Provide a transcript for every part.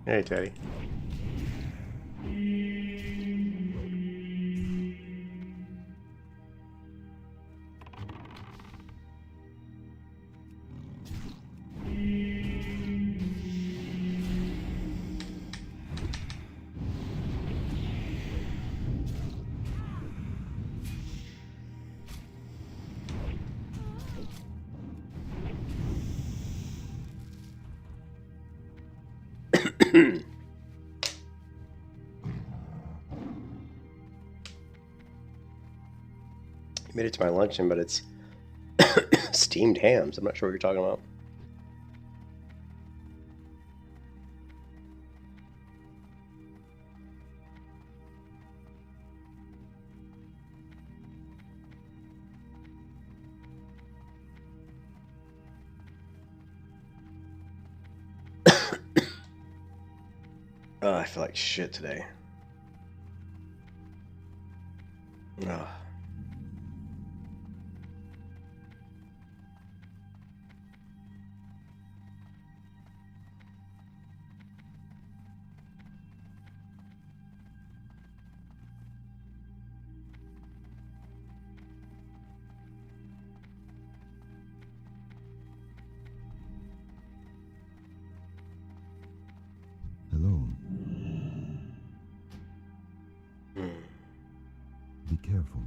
Hey, Teddy. Made it to my luncheon, but it's steamed hams. I'm not sure what you're talking about. Oh, I feel like shit today. Oh. Hello. Hmm. Be careful.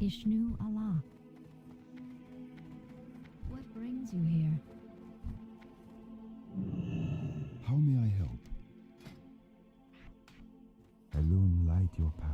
Ishnu Allah. What brings you here? How may I help? Elune, light your path.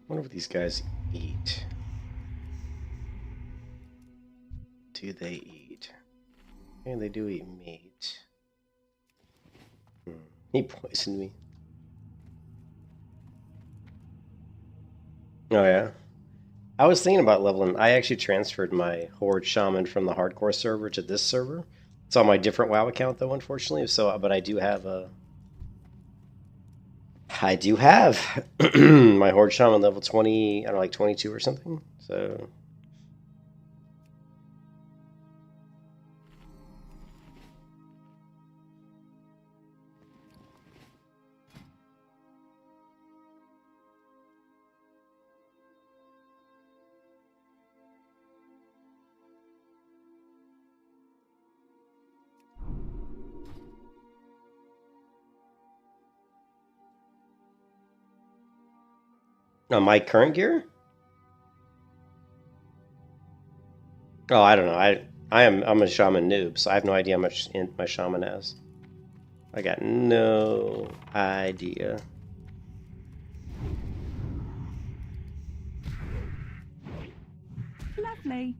I wonder what these guys eat. Do they eat? And they do eat meat. He poisoned me. Oh yeah. I was thinking about leveling. I actually transferred my Horde Shaman from the hardcore server to this server. It's on my different WoW account though, unfortunately. So, but I do have my Horde Shaman level 20, I don't know, like 22 or something. So My current gear? Oh, I don't know. I'm a shaman noob, so I have no idea how much my shaman has. I got no idea. Lovely.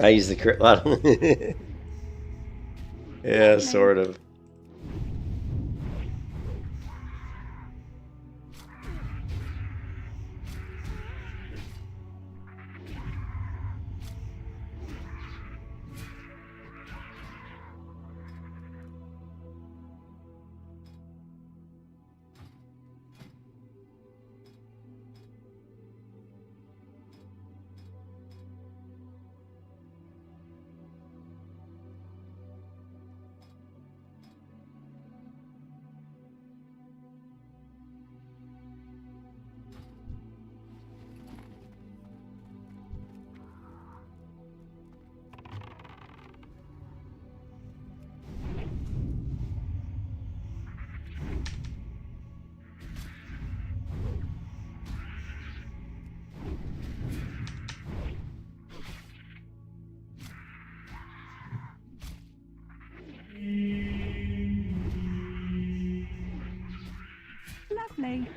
I use the crit lot. Yeah, sort of. Lovely.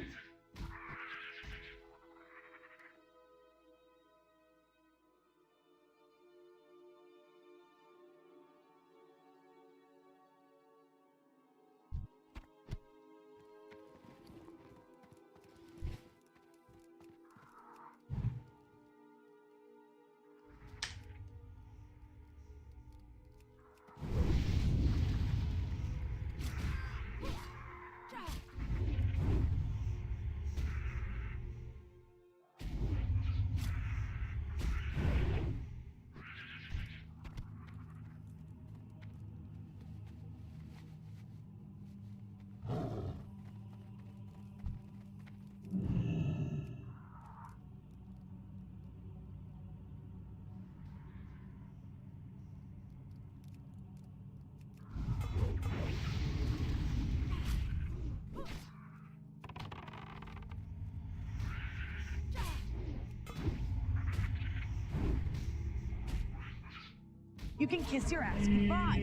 You can kiss your ass goodbye.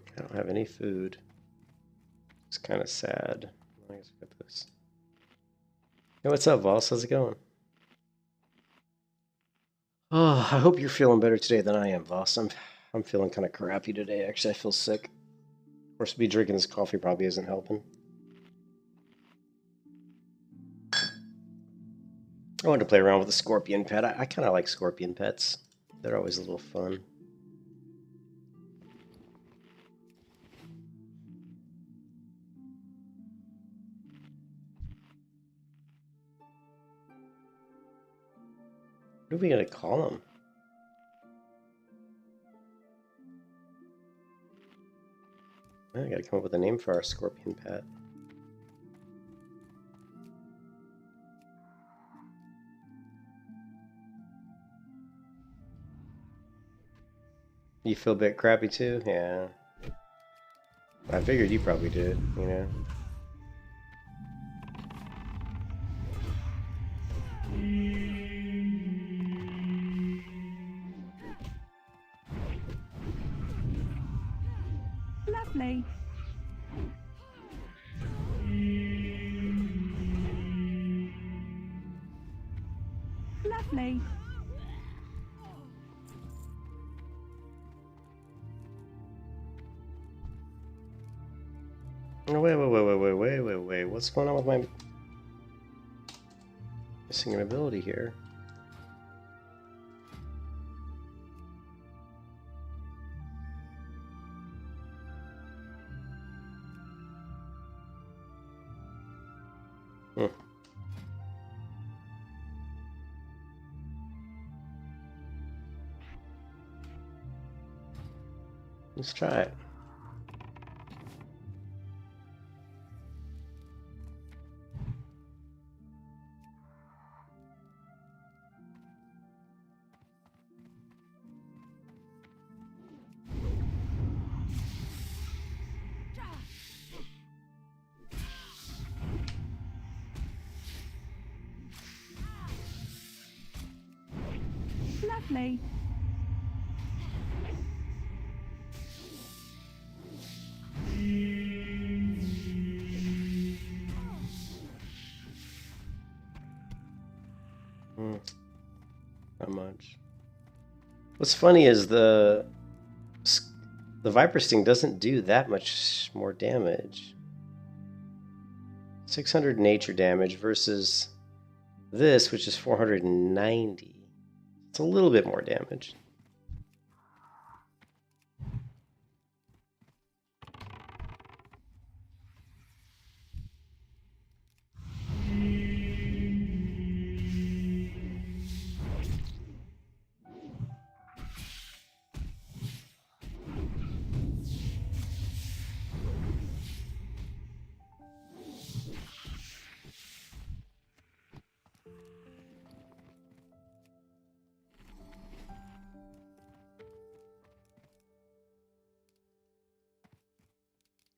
I don't have any food. It's kind of sad. I guess I got this. Hey, what's up, Voss? How's it going? Oh, I hope you're feeling better today than I am, Voss. I'm feeling kind of crappy today. Actually, I feel sick. Of course, me drinking this coffee probably isn't helping. I wanted to play around with a scorpion pet. I kind of like scorpion pets. They're always a little fun. What are we going to call them? I gotta come up with a name for our scorpion pet. You feel a bit crappy too? Yeah. I figured you probably did, you know. Lovely. Lovely. Oh, wait. What's going on with my missing an ability here? Let's try it. Lovely. Not much. What's funny is the Viper Sting doesn't do that much more damage. 600 nature damage versus this, which is 490. It's a little bit more damage.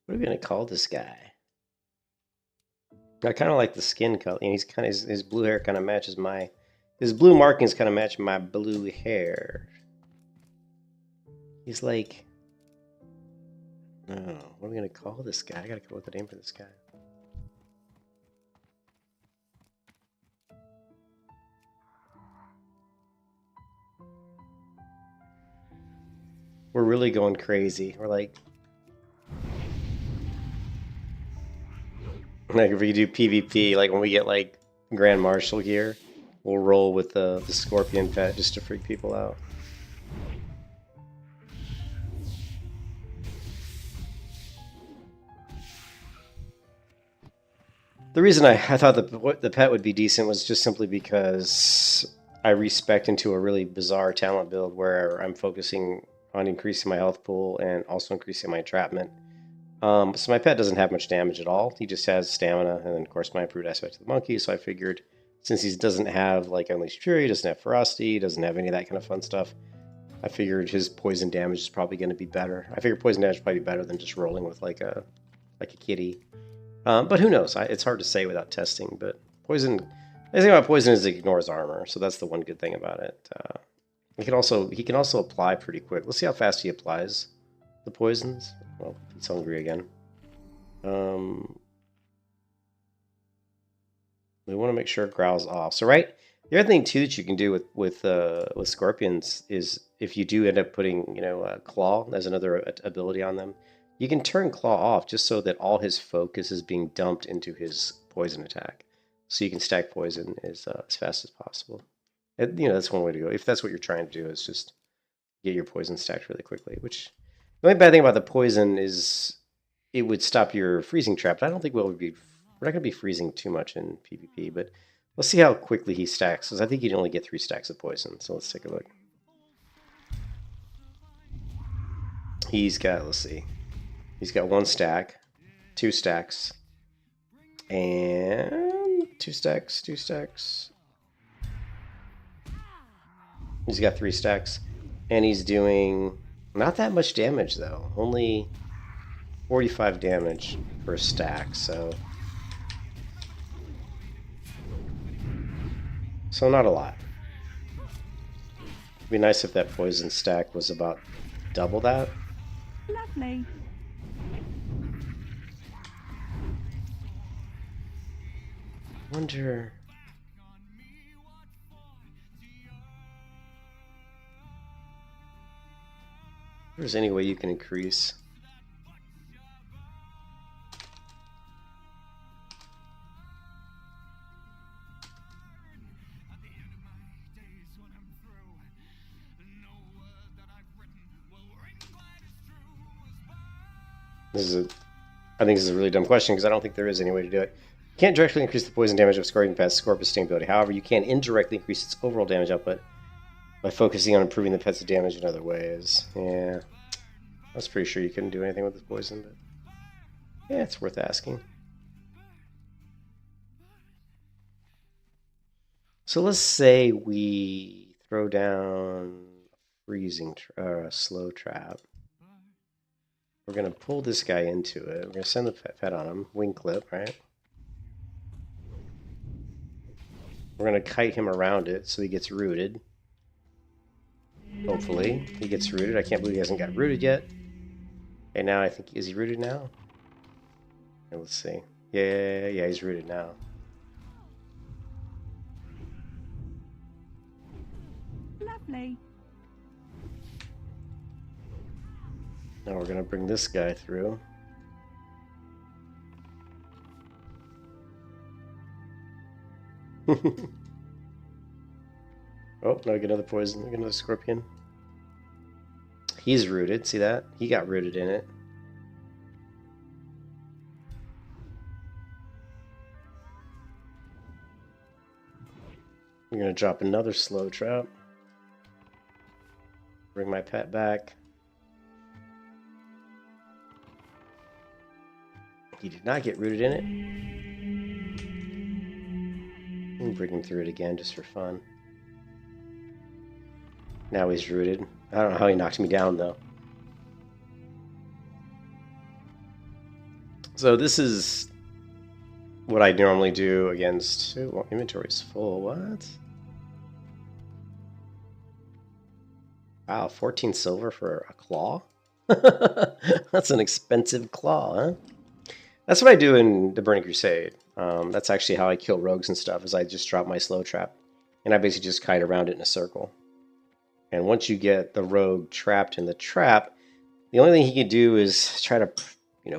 What are we gonna call this guy? I kind of like the skin color. He's kind of his blue hair kind of matches his blue markings kind of match my blue hair. He's like, oh, what are we gonna call this guy? I gotta come up with a name for this guy. We're really going crazy. We're like if we do PvP, like when we get like Grand Marshal gear, we'll roll with the Scorpion pet just to freak people out. The reason I thought the pet would be decent was just simply because I respec into a really bizarre talent build where I'm focusing on increasing my health pool and also increasing my entrapment. So my pet doesn't have much damage at all. He just has stamina, and then of course my improved aspect of the monkey. So I figured, since he doesn't have like Unleashed Fury, doesn't have Ferocity, doesn't have any of that kind of fun stuff, I figured his poison damage is probably going to be better. I figured poison damage is probably better than just rolling with like a kitty. But who knows? It's hard to say without testing. But poison, the thing about poison is it ignores armor, so that's the one good thing about it. He can also apply pretty quick. Let's see how fast he applies the poisons. Well, he's hungry again. We want to make sure it growls off. So the other thing too that you can do with scorpions is if you do end up putting claw as another ability on them, you can turn claw off just so that all his focus is being dumped into his poison attack. So you can stack poison as fast as possible. That's one way to go. If that's what you're trying to do, is just get your poison stacked really quickly. Which the only bad thing about the poison is it would stop your freezing trap. But I don't think we're not going to be freezing too much in PvP. But let's see how quickly he stacks, because I think you'd only get 3 stacks of poison. So let's take a look. He's got 1 stack, 2 stacks, and 2 stacks, 2 stacks. He's got 3 stacks, and he's doing not that much damage though, only 45 damage per stack, so not a lot. It'd be nice if that poison stack was about double that. Lovely. Wonder. If there's any way you can increase. I think this is a really dumb question because I don't think there is any way to do it. You can't directly increase the poison damage of Scorpion Pet's Scorpion Sting ability. However, you can indirectly increase its overall damage output by focusing on improving the pet's damage in other ways. Yeah. I was pretty sure you couldn't do anything with the poison, but yeah, it's worth asking. So let's say we throw down a freezing a slow trap. We're gonna pull this guy into it. We're gonna send the pet on him, wing clip, right? We're gonna kite him around it so he gets rooted. Hopefully he gets rooted. I can't believe he hasn't got rooted yet. Okay, now I think, is he rooted now? Okay, let's see. Yeah, he's rooted now. Lovely. Now we're gonna bring this guy through. Oh, no, get another poison. Get another scorpion. He's rooted. See that? He got rooted in it. We're gonna drop another slow trap. Bring my pet back. He did not get rooted in it. We'll bring him through it again just for fun. Now he's rooted. I don't know how he knocked me down though. So this is what I normally do against... Ooh, well, inventory's full. What? Wow, 14 silver for a claw? That's an expensive claw, huh? That's what I do in the Burning Crusade. That's actually how I kill rogues and stuff, is I just drop my slow trap. And I basically just kite around it in a circle. And once you get the rogue trapped in the trap, the only thing he can do is try to,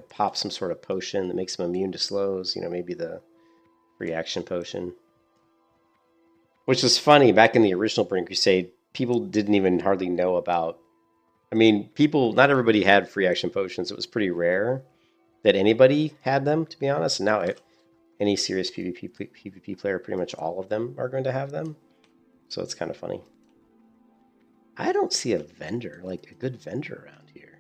pop some sort of potion that makes him immune to slows. Maybe the reaction potion. Which was funny, back in the original Burning Crusade, people didn't even hardly know about... I mean, not everybody had free action potions. It was pretty rare that anybody had them, to be honest. And now any serious PvP player, pretty much all of them are going to have them. So it's kind of funny. I don't see a vendor, like a good vendor around here.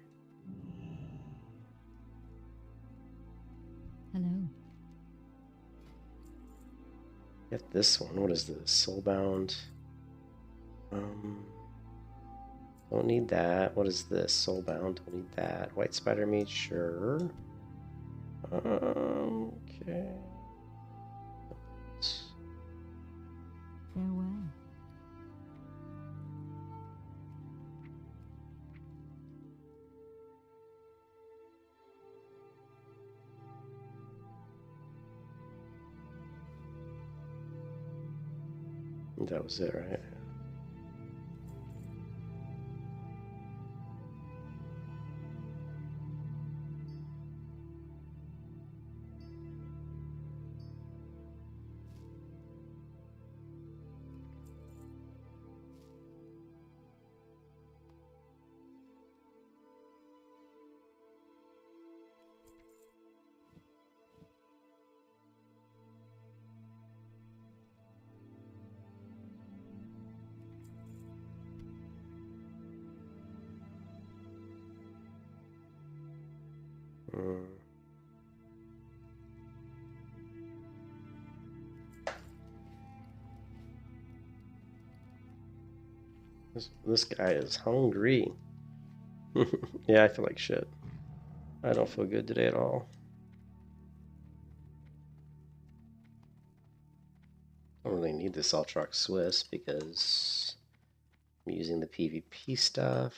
Hello. Get this one. What is this? Soulbound. Don't need that. What is this? Soulbound. Don't need that. White spider meat. Sure. Okay. Farewell. That was it, right? This guy is hungry. Yeah, I feel like shit. I don't feel good today at all. I don't really need this Ultrox Swiss because I'm using the PvP stuff.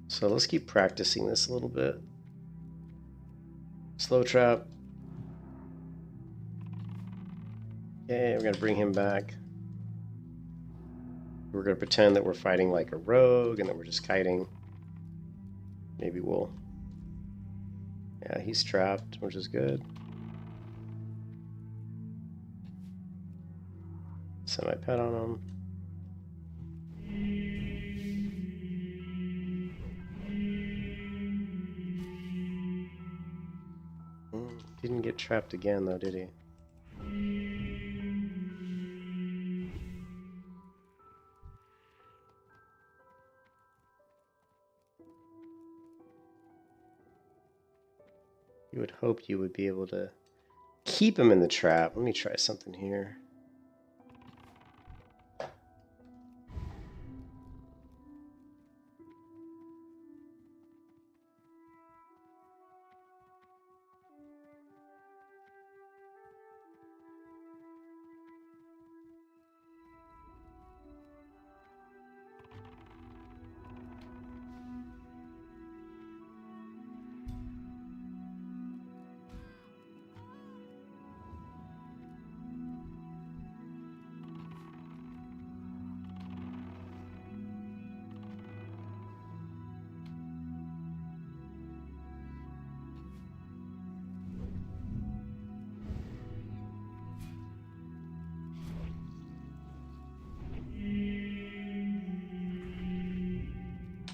So let's keep practicing this a little bit. Slow trap. Okay, we're gonna bring him back. We're gonna pretend that we're fighting like a rogue and that we're just kiting. Maybe we'll... Yeah, he's trapped, which is good. Send my pet on him. Didn't get trapped again though, did he? You would hope you would be able to keep them in the trap. Let me try something here.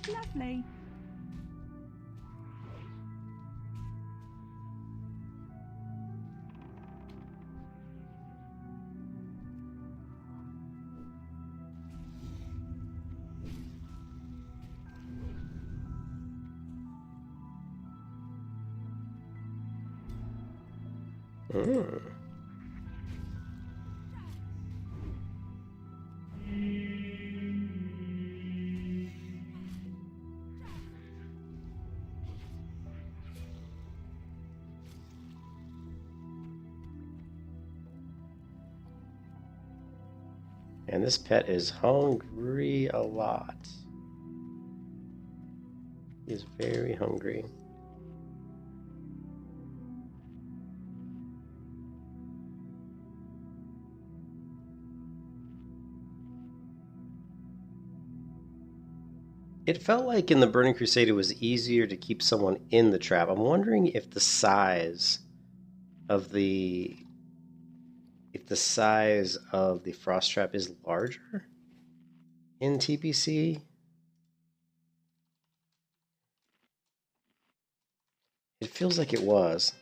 Lovely. Mm. And this pet is hungry a lot. He's very hungry. It felt like in the Burning Crusade it was easier to keep someone in the trap. I'm wondering if the size of the frost trap is larger in TBC. It feels like it was.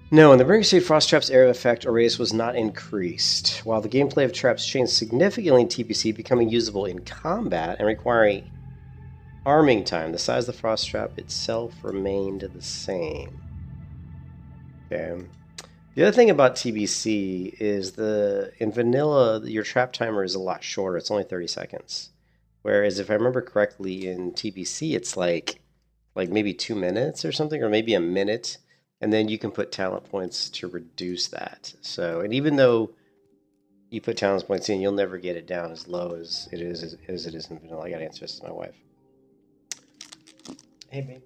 No, in the Burning Crusade, Frost Trap's area effect or radius was not increased, while the gameplay of traps changed significantly in TPC, becoming usable in combat and requiring arming time. The size of the Frost Trap itself remained the same. Okay. The other thing about TBC is in vanilla, your trap timer is a lot shorter. It's only 30 seconds. Whereas if I remember correctly, in TBC, it's like maybe 2 minutes or something, or maybe a minute. And then you can put talent points to reduce that. So, and even though you put talent points in, you'll never get it down as low as it is in vanilla. I gotta answer this to my wife. Hey, babe.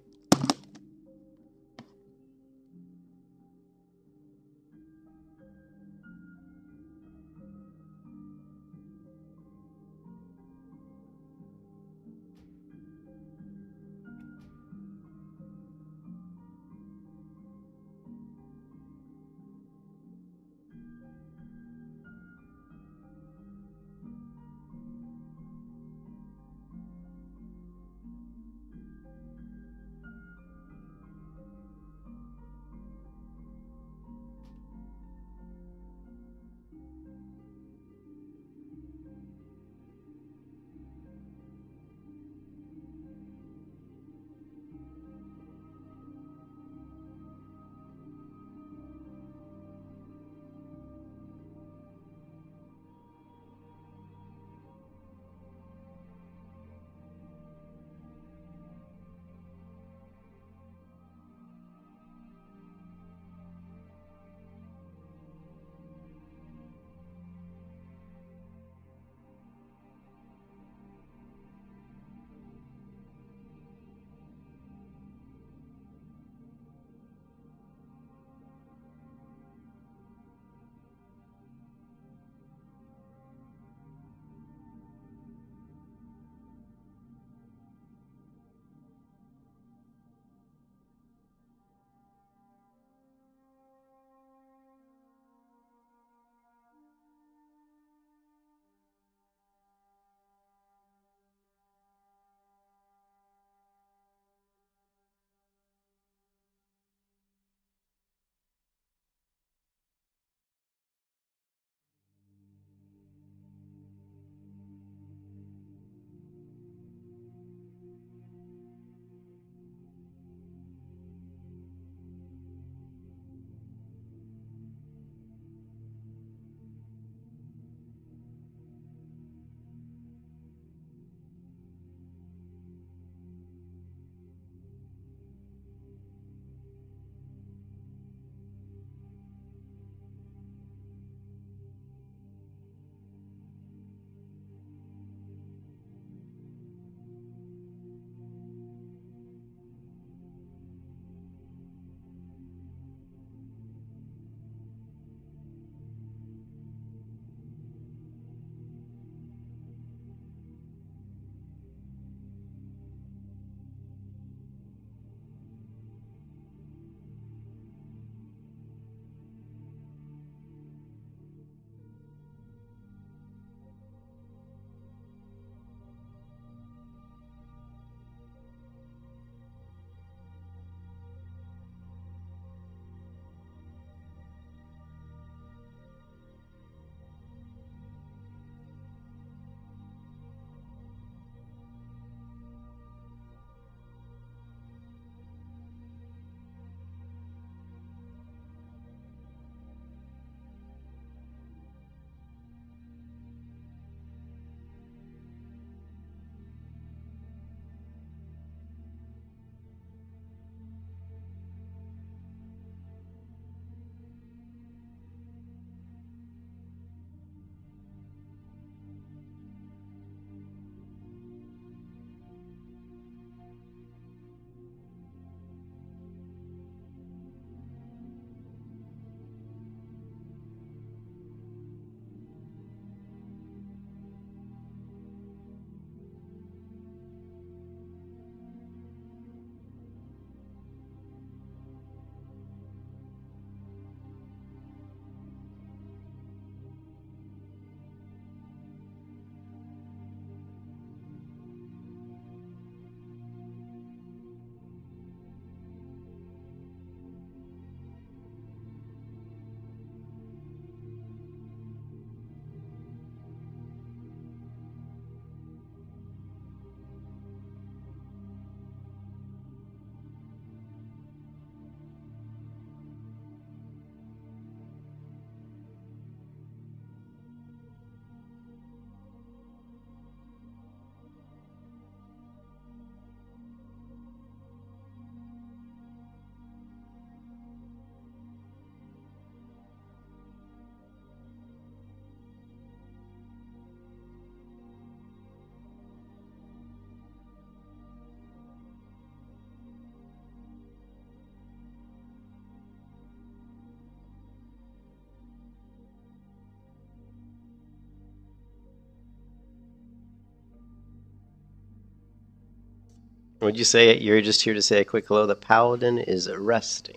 Would you say you're just here to say a quick hello? The paladin is resting.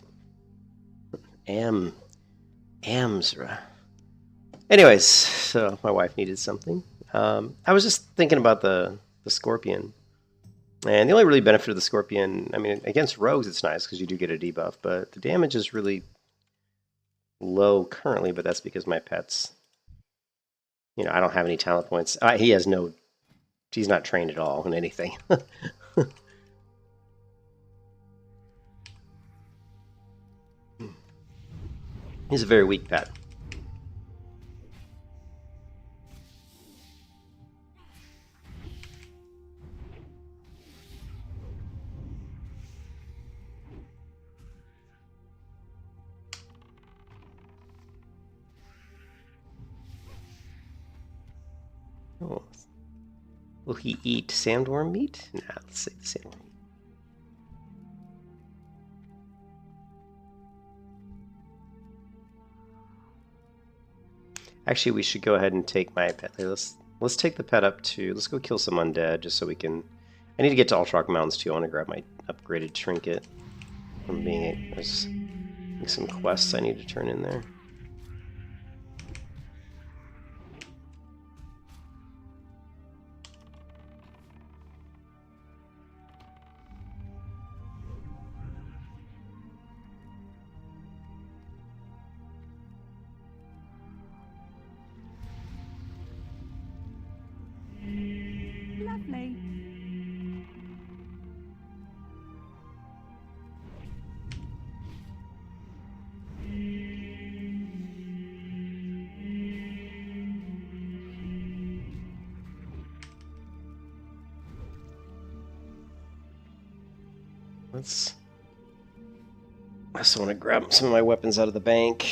Amsra. Anyways, so my wife needed something. I was just thinking about the scorpion. And the only really benefit of the scorpion, I mean, against rogues it's nice because you do get a debuff, but the damage is really low currently, but that's because my pet's, I don't have any talent points. He's not trained at all in anything. He's a very weak pet. Oh. Will he eat sandworm meat? Nah, let's save the sandworm meat. Actually, we should go ahead and take my pet. Let's take the pet up to. Let's go kill some undead just so we can. I need to get to Altrock Mountains too. I want to grab my upgraded trinket from being. There's some quests I need to turn in there. Lovely. I also want to grab some of my weapons out of the bank.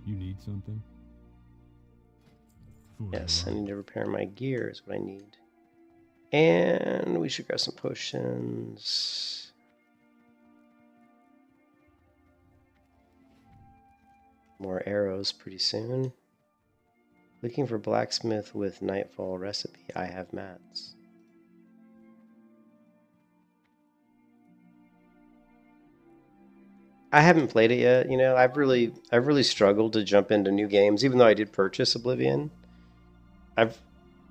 You need something? Yes, I need to repair my gear is what I need. And we should grab some potions. More arrows pretty soon. Looking for blacksmith with nightfall recipe. I have mats. I haven't played it yet. I've really struggled to jump into new games, even though I did purchase Oblivion. I've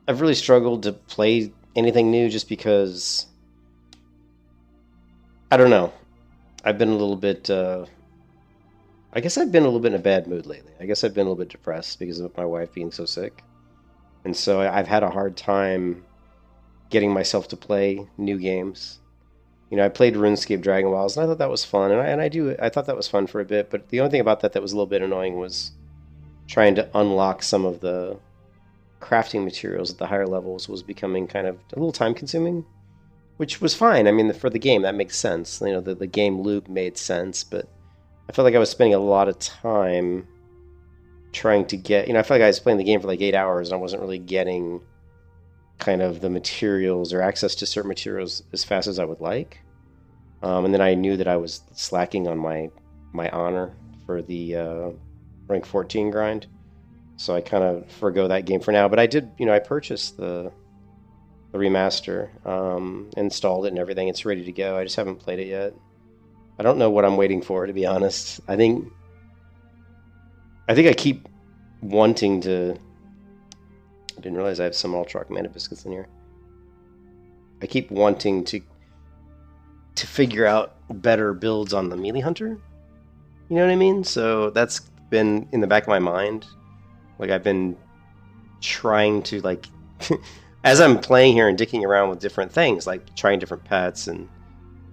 really struggled to play anything new just because I don't know. I've been a little bit. I guess I've been a little bit in a bad mood lately. I guess I've been a little bit depressed because of my wife being so sick, and so I've had a hard time getting myself to play new games. I played RuneScape Dragon Wilds, and I thought that was fun, and I thought that was fun for a bit. But the only thing about that was a little bit annoying was trying to unlock some of the crafting materials at the higher levels was becoming kind of a little time consuming, which was fine. I mean, for the game, that makes sense. The game loop made sense, but I felt like I was spending a lot of time trying to get, I felt like I was playing the game for like 8 hours and I wasn't really getting kind of the materials or access to certain materials as fast as I would like. And then I knew that I was slacking on my honor for the rank 14 grind. So I kind of forgo that game for now. But I did, I purchased the remaster, installed it and everything. It's ready to go. I just haven't played it yet. I don't know what I'm waiting for, to be honest. I think I keep wanting to. I didn't realize I have some Altrock mana biscuits in here. I keep wanting to figure out better builds on the melee hunter. You know what I mean? So that's been in the back of my mind. Like I've been trying to as I'm playing here and dicking around with different things, like trying different pets and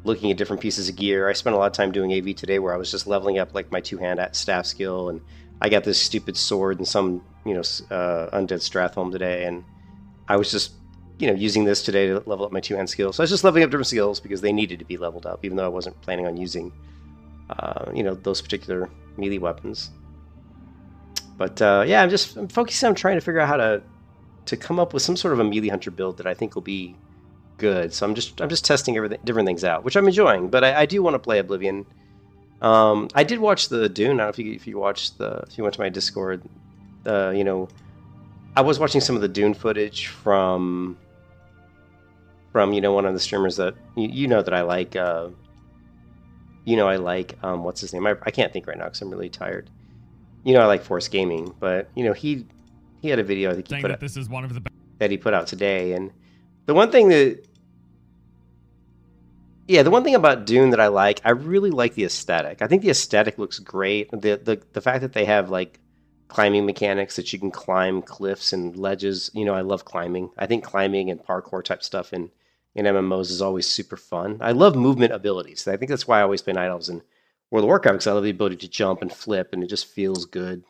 looking at different pieces of gear. I spent a lot of time doing AV today where I was just leveling up like my two-hand staff skill, and I got this stupid sword and some undead Stratholme today, and I was just using this today to level up my two-hand skills. So I was just leveling up different skills because they needed to be leveled up, even though I wasn't planning on using those particular melee weapons. But yeah, I'm focusing on trying to figure out how to come up with some sort of a melee hunter build that I think will be good. So I'm just testing different things out, which I'm enjoying. But I do want to play Oblivion. I did watch the Dune. I don't know if you went to my Discord. You know, I was watching some of the Dune footage from one of the streamers that you know that I like. I like what's his name? I can't think right now because I'm really tired. I like Force Gaming, but he had a video I think saying that this is one of the that he put out today, and the one thing about Dune that I really like the aesthetic. I think the aesthetic looks great. The fact that they have like climbing mechanics that you can climb cliffs and ledges. I love climbing. I think climbing and parkour type stuff in MMOs is always super fun. I love movement abilities. I think that's why I always play Night Elves in World of Warcraft, because I love the ability to jump and flip, and it just feels good.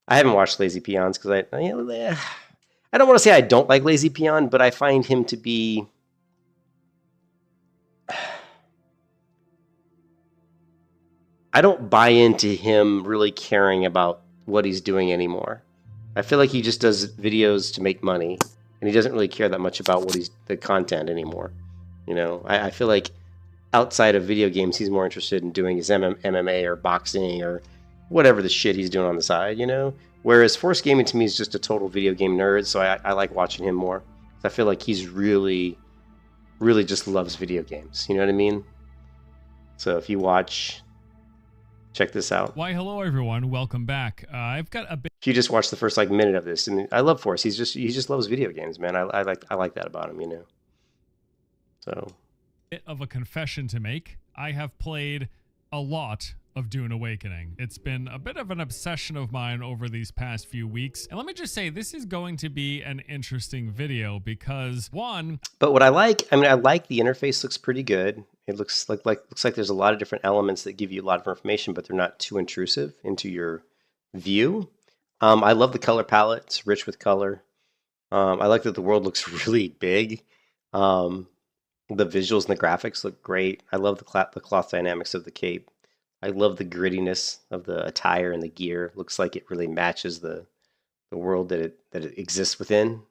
I haven't watched Lazy Peons because I don't want to say I don't like Lazy Peon, but I find him to be I don't buy into him really caring about what he's doing anymore. I feel like he just does videos to make money, and he doesn't really care that much about the content anymore. I feel like outside of video games, he's more interested in doing his MMA or boxing or whatever the shit he's doing on the side, Whereas Force Gaming to me is just a total video game nerd, so I like watching him more. I feel like he's really, really just loves video games. You know what I mean? So if you check this out. Why, hello everyone, welcome back. I've got a bit. If you just watch the first minute of this, and I love Force. He just loves video games, man. I like that about him, So. Bit of a confession to make. I have played a lot of Dune Awakening. It's been a bit of an obsession of mine over these past few weeks. And let me just say, this is going to be an interesting video because But what I like the interface looks pretty good. It looks like there's a lot of different elements that give you a lot of information, but they're not too intrusive into your view. I love the color palette. It's rich with color. I like that the world looks really big. The visuals and the graphics look great. I love the cloth dynamics of the cape. I love the grittiness of the attire and the gear. Looks like it really matches the world that it exists within.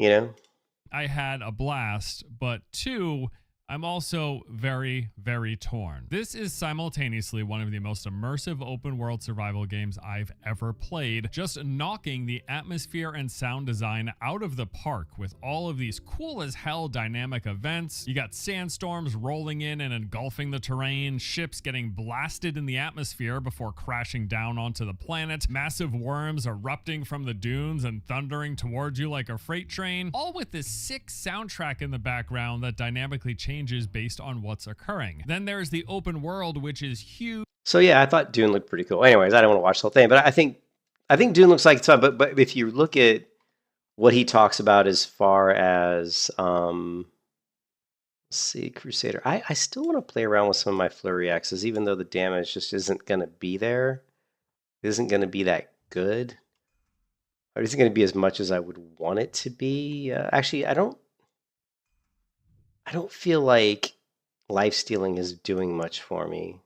I had a blast, but two, I'm also very, very torn. This is simultaneously one of the most immersive open world survival games I've ever played, just knocking the atmosphere and sound design out of the park with all of these cool as hell dynamic events. You got sandstorms rolling in and engulfing the terrain, ships getting blasted in the atmosphere before crashing down onto the planet, massive worms erupting from the dunes and thundering towards you like a freight train, all with this sick soundtrack in the background that dynamically changes based on what's occurring. Then there's the open world, which is huge. So yeah, I thought Dune looked pretty cool. Anyways, I don't want to watch the whole thing, but I think Dune looks like it's fun. But if you look at what he talks about as far as let's see, Crusader, I still want to play around with some of my flurry axes, even though the damage just isn't going to be there. It isn't going to be that good. Or isn't going to be as much as I would want it to be. Actually, I don't feel like life stealing is doing much for me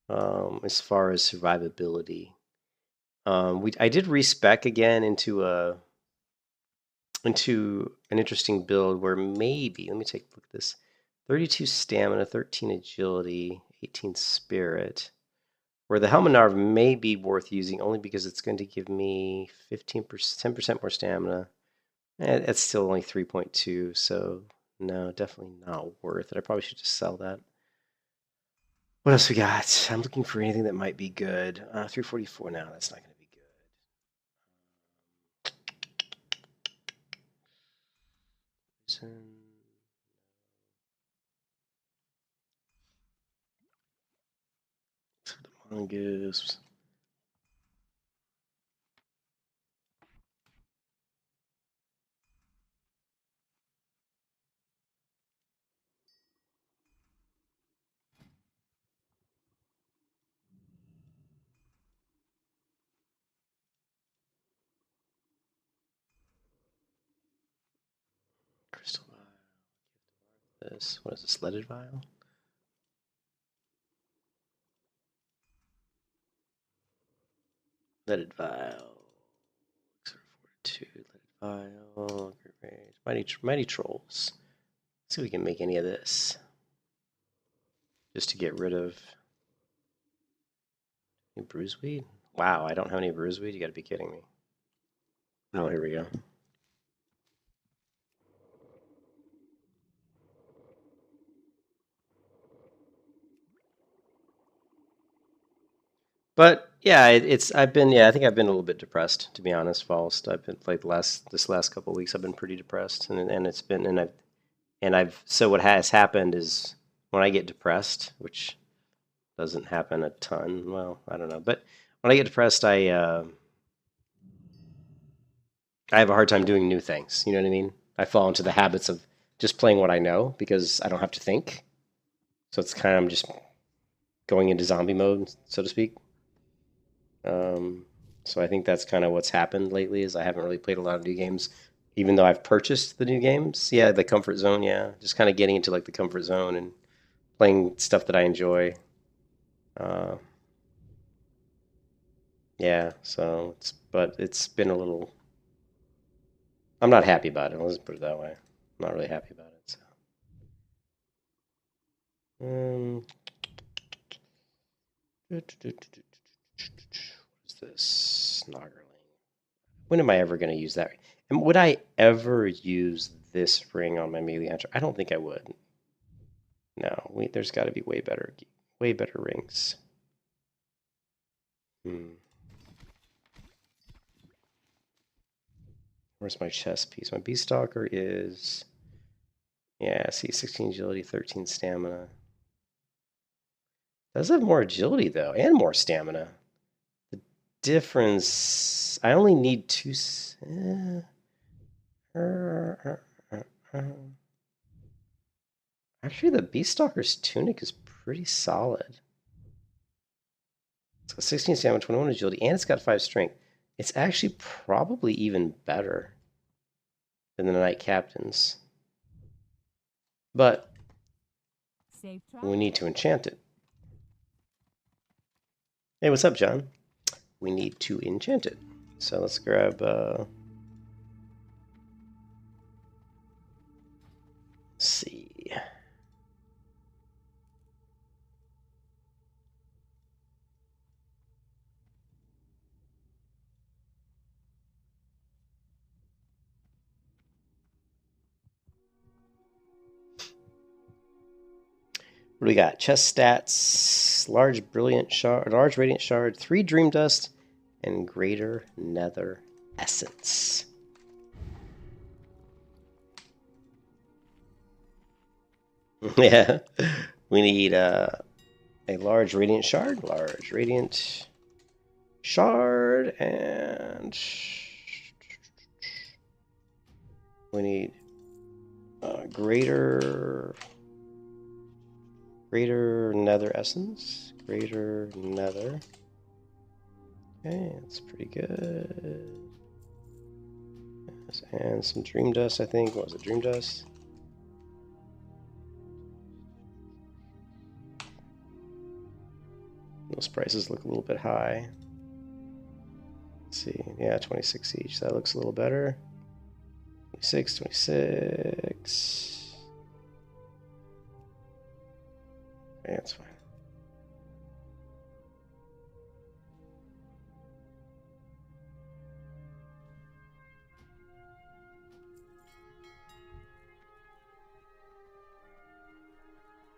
as far as survivability. I did respec again into an interesting build where maybe, let me take a look at this, 32 stamina, 13 agility, 18 spirit, where the Helminarv may be worth using only because it's going to give me 15%, 10% more stamina. It's still only 3.2, so no, definitely not worth it. I probably should just sell that. What else we got? I'm looking for anything that might be good. 344 now. That's not going to be good. The mongoose. Crystal vial. This. What is this? Leaded vial? Leaded vial. Two leaded vial. Mighty trolls. Let's see if we can make any of this. Just to get rid of any bruiseweed. Wow, I don't have any bruiseweed. You got to be kidding me. Oh, here we go. But yeah, I think I've been a little bit depressed, to be honest, Faust. I've been like this last couple of weeks I've been pretty depressed, and it's been I've so what has happened is when I get depressed, which doesn't happen a ton. Well, I don't know, but when I get depressed, I have a hard time doing new things. You know what I mean? I fall into the habits of just playing what I know because I don't have to think. So it's kind of I'm just going into zombie mode, so to speak. So I think that's kind of what's happened lately is I haven't really played a lot of new games, even though I've purchased the new games. Yeah, the comfort zone, yeah. Just kind of getting into like the comfort zone and playing stuff that I enjoy. Yeah, so it's been a little. I'm not happy about it. Let's put it that way. I'm not really happy about it. So. What is this? Snoggerling. When am I ever going to use that? And would I ever use this ring on my melee hunter? I don't think I would. No, there's got to be way better rings. Where's my chest piece? My beast stalker is, yeah, see, 16 agility, 13 stamina. Does have more agility though, and more stamina. The difference, I only need 2. Actually, the beast stalker's tunic is pretty solid. It's got 16 stamina, 21 agility, and it's got 5 strength. It's actually probably even better than the Knight Captain's. But we need to enchant it. Hey, what's up, John? We need to enchant it. So let's grab... let's see. What do we got? Chest stats, large radiant shard, 3 dream dust, and greater nether essence. Yeah, we need a large radiant shard, and we need greater nether essence. Greater nether. Okay, that's pretty good. And some dream dust, I think. What was it? Dream dust? Those prices look a little bit high. Let's see. Yeah, 26 each. That looks a little better. 26. Okay, that's fine.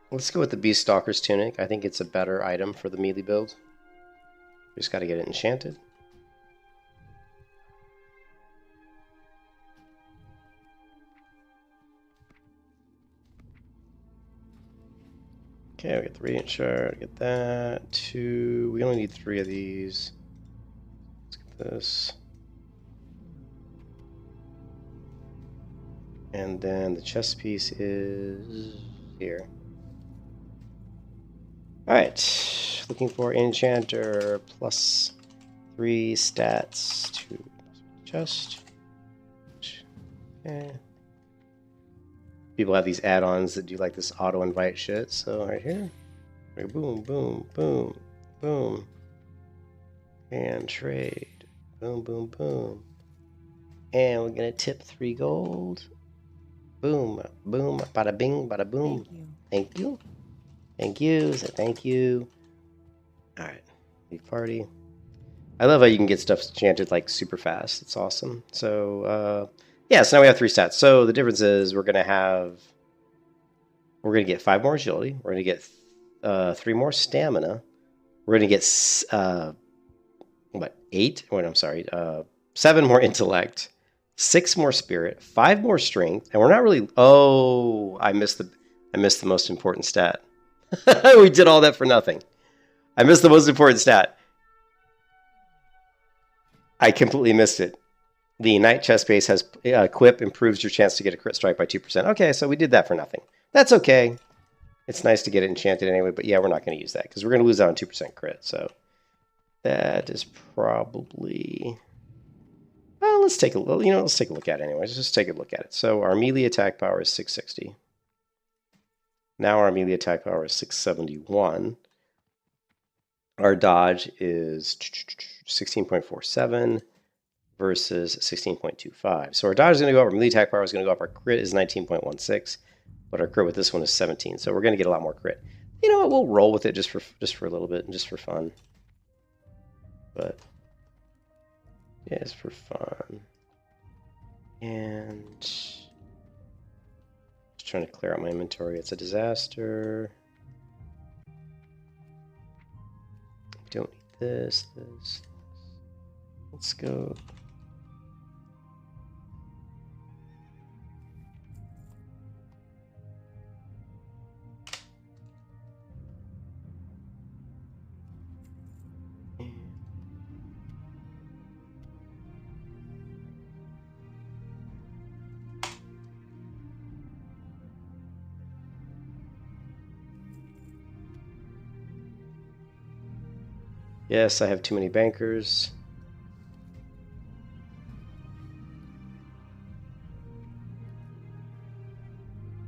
Let's go with the Beast Stalker's Tunic. I think it's a better item for the melee build. We just got to get it enchanted. Okay, we get the Radiant Shard, get that. 2. We only need 3 of these. Let's get this. And then the chest piece is here. Alright, looking for Enchanter, plus 3 stats to chest. Okay. People have these add-ons that do like this auto-invite shit, so right here. Boom, boom, boom, boom. And trade. Boom, boom, boom. And we're gonna tip 3 gold. Boom, boom, bada bing, bada boom. Thank you. Thank you. Say thank you. Alright. Leave party. I love how you can get stuff enchanted like super fast. It's awesome. So yeah, so now we have 3 stats. So the difference is we're gonna get 5 more agility. We're gonna get 3 more stamina. We're gonna get 8? Wait, I'm sorry. 7 more intellect, 6 more spirit, 5 more strength, and we're not really. Oh, I missed the most important stat. We did all that for nothing. I missed the most important stat. I completely missed it. The Knight chest base has equip improves your chance to get a crit strike by 2%. Okay, so we did that for nothing. That's okay. It's nice to get it enchanted anyway, but yeah, we're not going to use that because we're going to lose out on 2% crit. So that is probably. Well, let's take a look. Let's take a look at it anyway. Let's just take a look at it. So our melee attack power is 660. Now our melee attack power is 671. Our dodge is 16.47 versus 16.25. So our dodge is going to go up. Our melee attack power is going to go up. Our crit is 19.16, but our crit with this one is 17. So we're going to get a lot more crit. You know what? We'll roll with it just for a little bit and just for fun. But yeah, it's for fun. And just trying to clear out my inventory. It's a disaster. We don't need this. Let's go. Yes, I have too many bankers.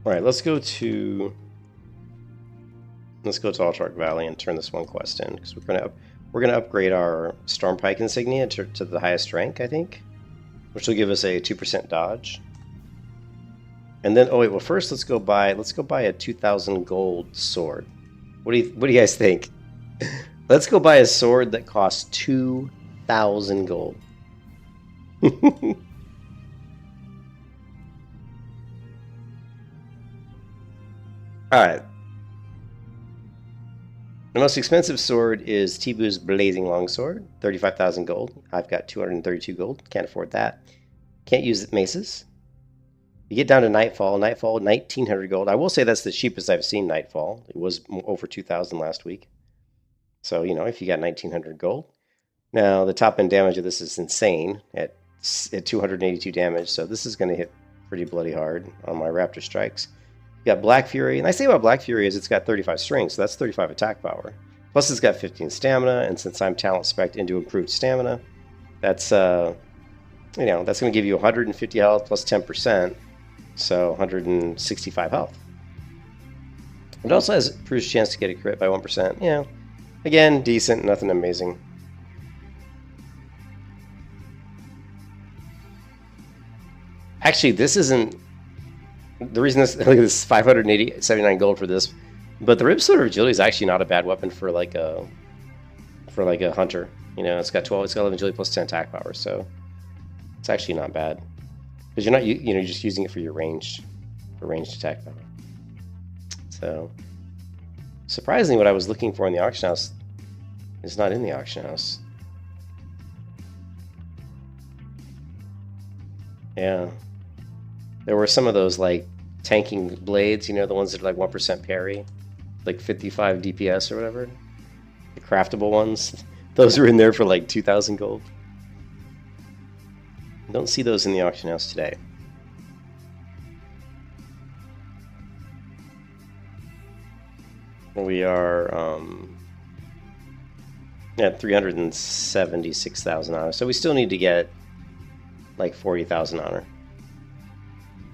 All right, let's go to Altmark Valley and turn this one quest in because we're gonna upgrade our Stormpike insignia to the highest rank, I think, which will give us a 2% dodge. And then, oh wait, well first let's go buy a 2,000 gold sword. What do you guys think? Let's go buy a sword that costs 2,000 gold. Alright. The most expensive sword is Tibu's Blazing Longsword, 35,000 gold. I've got 232 gold. Can't afford that. Can't use maces. You get down to Nightfall. Nightfall, 1,900 gold. I will say that's the cheapest I've seen Nightfall. It was over 2,000 last week. So, if you got 1,900 gold. Now, the top end damage of this is insane at 282 damage. So this is going to hit pretty bloody hard on my Raptor Strikes. You got Black Fury. And I say about Black Fury is it's got 35 strength. So that's 35 attack power. Plus it's got 15 stamina. And since I'm talent spec'd into improved stamina, that's, that's going to give you 150 health plus 10%. So 165 health. It also has improved chance to get a crit by 1%. Again, decent, nothing amazing. Actually, this isn't the reason this. Look at this, 579 gold for this, but the Rib Sword of Agility is actually not a bad weapon for like a hunter. It's got 11 agility plus 10 attack power, so it's actually not bad because you're not you're just using it for your ranged attack power. So. Surprisingly, what I was looking for in the auction house is not in the auction house. Yeah. There were some of those, like, tanking blades, the ones that are, like, 1% parry, like 55 DPS or whatever. The craftable ones. Those were in there for, like, 2,000 gold. I don't see those in the auction house today. We are at 376,000 honor, so we still need to get like 40,000 honor.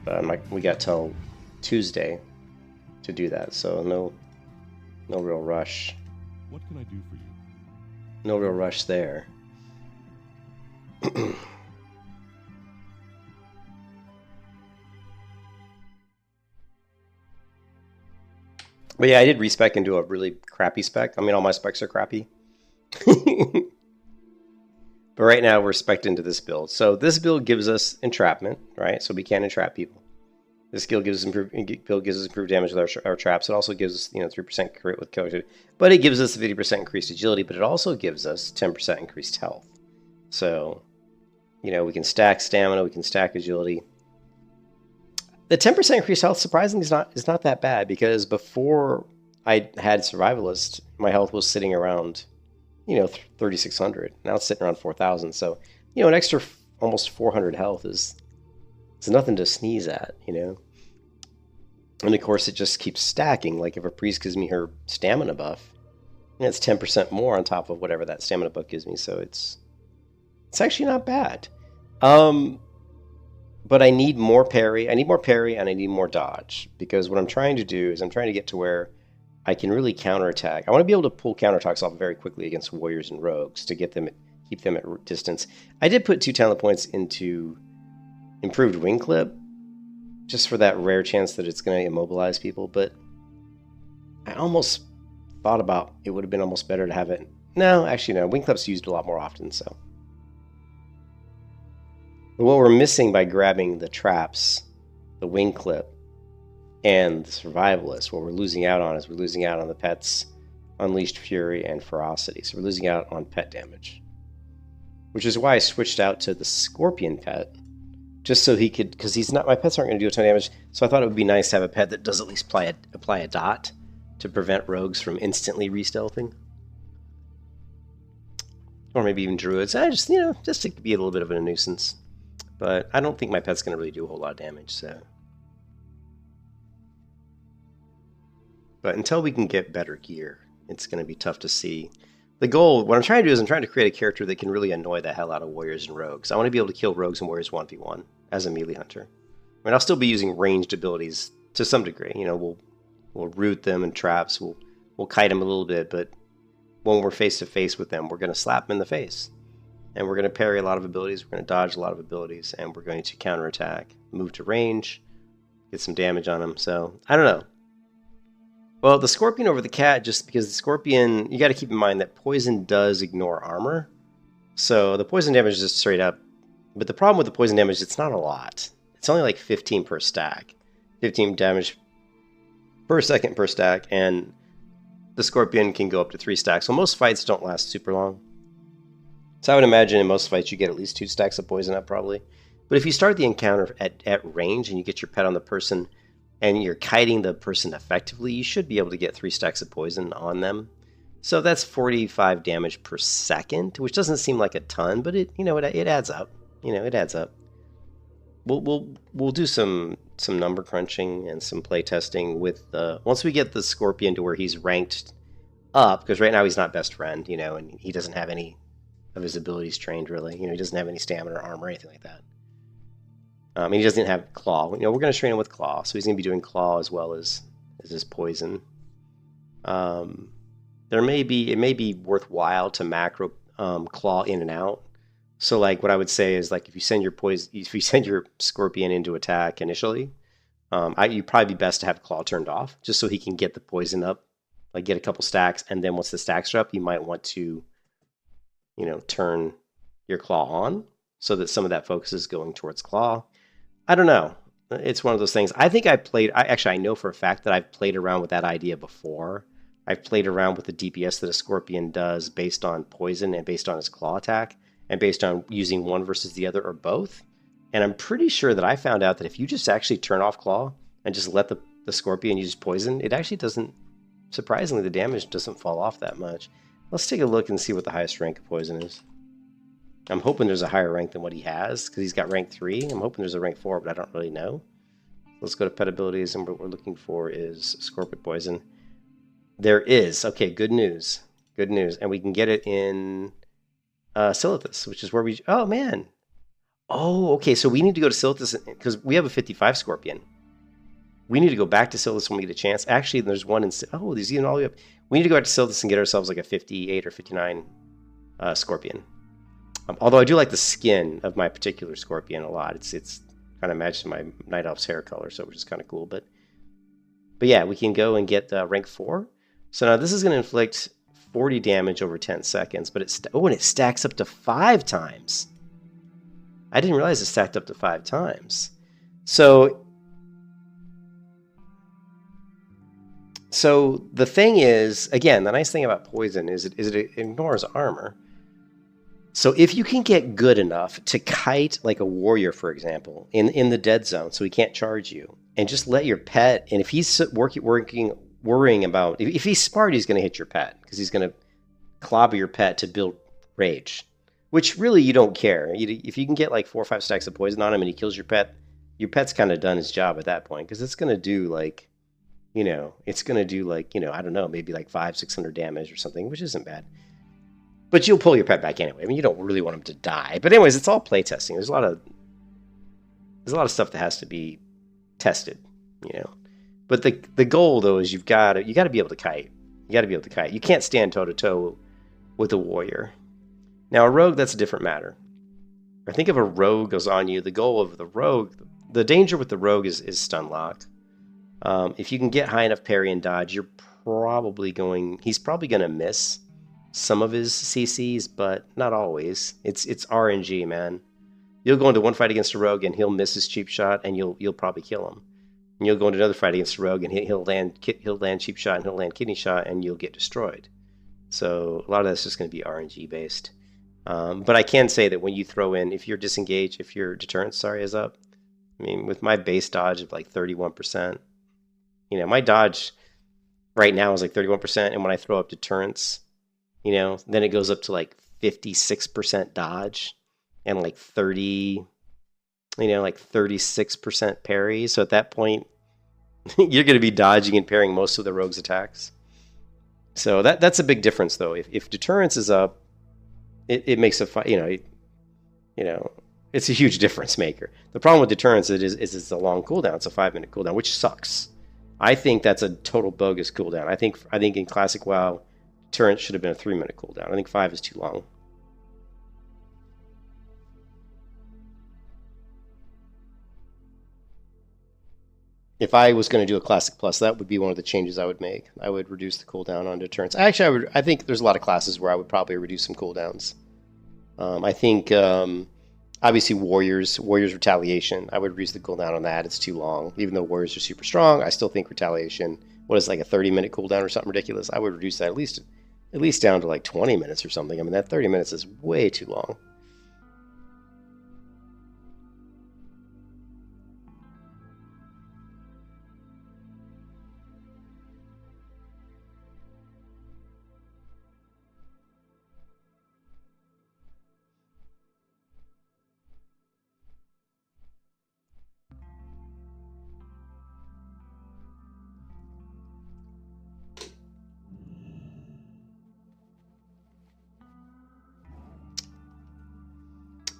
But we got till Tuesday to do that, so no real rush. What can I do for you? No real rush there. But yeah, I did respec into a really crappy spec. I mean, all my specs are crappy. But right now we're spec'd into this build. So this build gives us entrapment, right? So we can entrap people. This skill gives us build gives us improved damage with our traps. It also gives us 3% crit with killer. But it gives us 50% increased agility. But it also gives us 10% increased health. So we can stack stamina, we can stack agility. The 10% increased health surprisingly is not that bad, because before I had Survivalist, my health was sitting around 3,600. Now it's sitting around 4,000. So an extra almost 400 health is nothing to sneeze at, And of course, it just keeps stacking. Like if a priest gives me her stamina buff, it's 10% more on top of whatever that stamina buff gives me. So it's actually not bad. But I need more parry. I need more parry and I need more dodge, because what I'm trying to do is I'm trying to get to where I can really counterattack. I want to be able to pull counterattacks off very quickly against warriors and rogues to keep them at distance. I did put 2 talent points into improved wing clip, just for that rare chance that it's going to immobilize people. But I almost thought about it would have been almost better to have it. No, actually no. Wing clip's used a lot more often. So what we're missing by grabbing the traps, the wing clip, and the survivalist, what we're losing out on is we're losing out on the pet's unleashed fury and ferocity. So we're losing out on pet damage, which is why I switched out to the scorpion pet, just so he could, because my pets aren't going to do a ton of damage. So I thought it would be nice to have a pet that does at least apply a dot to prevent rogues from instantly re-stealthing, or maybe even druids. Just to be a little bit of a nuisance. But I don't think my pet's going to really do a whole lot of damage. So. But until we can get better gear, it's going to be tough to see. The goal, what I'm trying to do is I'm trying to create a character that can really annoy the hell out of warriors and rogues. I want to be able to kill rogues and warriors 1v1 as a melee hunter. I mean, I'll still be using ranged abilities to some degree. We'll root them in traps. We'll kite them a little bit, but when we're face to face with them, we're going to slap them in the face. And we're going to parry a lot of abilities. We're going to dodge a lot of abilities, and we're going to counterattack, move to range, get some damage on them. So I don't know. Well, the scorpion over the cat, just because the scorpion, you got to keep in mind that poison does ignore armor. So the poison damage is just straight up. But the problem with the poison damage, it's not a lot. It's only like 15 per stack. 15 damage per second per stack. And the scorpion can go up to 3 stacks. So most fights don't last super long. So I would imagine in most fights you get at least 2 stacks of poison up probably. But if you start the encounter at range and you get your pet on the person, and you're kiting the person effectively, you should be able to get 3 stacks of poison on them. So that's 45 damage per second, which doesn't seem like a ton, but it adds up. It adds up. We'll do some number crunching and some play testing with once we get the scorpion to where he's ranked up, because right now he's not best friend, and he doesn't have any of his abilities trained really. He doesn't have any stamina or armor or anything like that. And he doesn't have claw. We're going to train him with claw, so he's going to be doing claw as well as his poison. It may be worthwhile to macro claw in and out. So like what I would say is like if you send your scorpion into attack initially, you'd probably be best to have claw turned off, just so he can get the poison up, like get a couple stacks, and then once the stacks are up, you might want to, turn your claw on so that some of that focus is going towards claw. I don't know. It's one of those things. I think I know for a fact that I've played around with that idea before. I've played around with the DPS that a scorpion does based on poison and based on his claw attack and based on using one versus the other or both. And I'm pretty sure that I found out that if you just actually turn off claw and just let the scorpion use poison, it actually doesn't, surprisingly, the damage doesn't fall off that much. Let's take a look and see what the highest rank of poison is. I'm hoping there's a higher rank than what he has, because he's got rank 3. I'm hoping there's a rank 4, but I don't really know. Let's go to pet abilities, and what we're looking for is scorpion poison. There is. Okay, good news. Good news. And we can get it in Silithus, which is where we... Oh, man. Oh, okay, so we need to go to Silithus, because we have a 55 scorpion. We need to go back to Silithus when we get a chance. Actually, there's one in... Oh, there's even all the way up. We need to go back to Silithus and get ourselves like a 58 or 59 scorpion. Although I do like the skin of my particular scorpion a lot. It's kind of matches my night elf's hair color, so which is kind of cool. But yeah, we can go and get rank 4. So now this is going to inflict 40 damage over 10 seconds, but and it stacks up to 5 times. I didn't realize it stacked up to 5 times. So the thing is, again, the nice thing about poison is it ignores armor. So if you can get good enough to kite like a warrior, for example, in the dead zone, so he can't charge you, and just let your pet, and if he's worrying about, if he's smart, he's going to hit your pet, because he's going to clobber your pet to build rage, which really you don't care. If you can get like 4 or 5 stacks of poison on him and he kills your pet's kind of done his job at that point, because it's going to do like, it's going to do like, I don't know, maybe like 500-600 damage or something, which isn't bad. But you'll pull your pet back anyway. I mean, you don't really want him to die. But anyways, it's all playtesting. There's a lot of stuff that has to be tested, But the goal though is you got to be able to kite. You got to be able to kite. You can't stand toe to toe with a warrior. Now a rogue, that's a different matter. I think if a rogue goes on you, the goal of the rogue, the danger with the rogue is stun lock. If you can get high enough parry and dodge, he's probably going to miss some of his CCs, but not always. It's RNG, man. You'll go into one fight against a rogue and he'll miss his cheap shot, and you'll probably kill him. And you'll go into another fight against a rogue and he'll land cheap shot and he'll land kidney shot, and you'll get destroyed. So a lot of that's just going to be RNG based. But I can say that when you throw in, if your deterrence is up, I mean, with my base dodge of like 31%, my dodge right now is like 31%, and when I throw up deterrence, then it goes up to like 56% dodge and like 36% parry. So at that point, you're going to be dodging and parrying most of the rogue's attacks. So that's a big difference, though. If deterrence is up, it makes a fight. It's a huge difference maker. The problem with deterrence is it's a long cooldown. It's a 5-minute cooldown, which sucks. I think that's a total bogus cooldown. I think in Classic WoW, deterrence should have been a 3-minute cooldown. I think 5 is too long. If I was going to do a Classic Plus, that would be one of the changes I would make. I would reduce the cooldown on deterrence. Actually, I think there's a lot of classes where I would probably reduce some cooldowns. I think, obviously, Warriors Retaliation, I would reduce the cooldown on that. It's too long. Even though Warriors are super strong, I still think Retaliation, like a 30-minute cooldown or something ridiculous? I would reduce that at least down to like 20 minutes or something. I mean, that 30 minutes is way too long.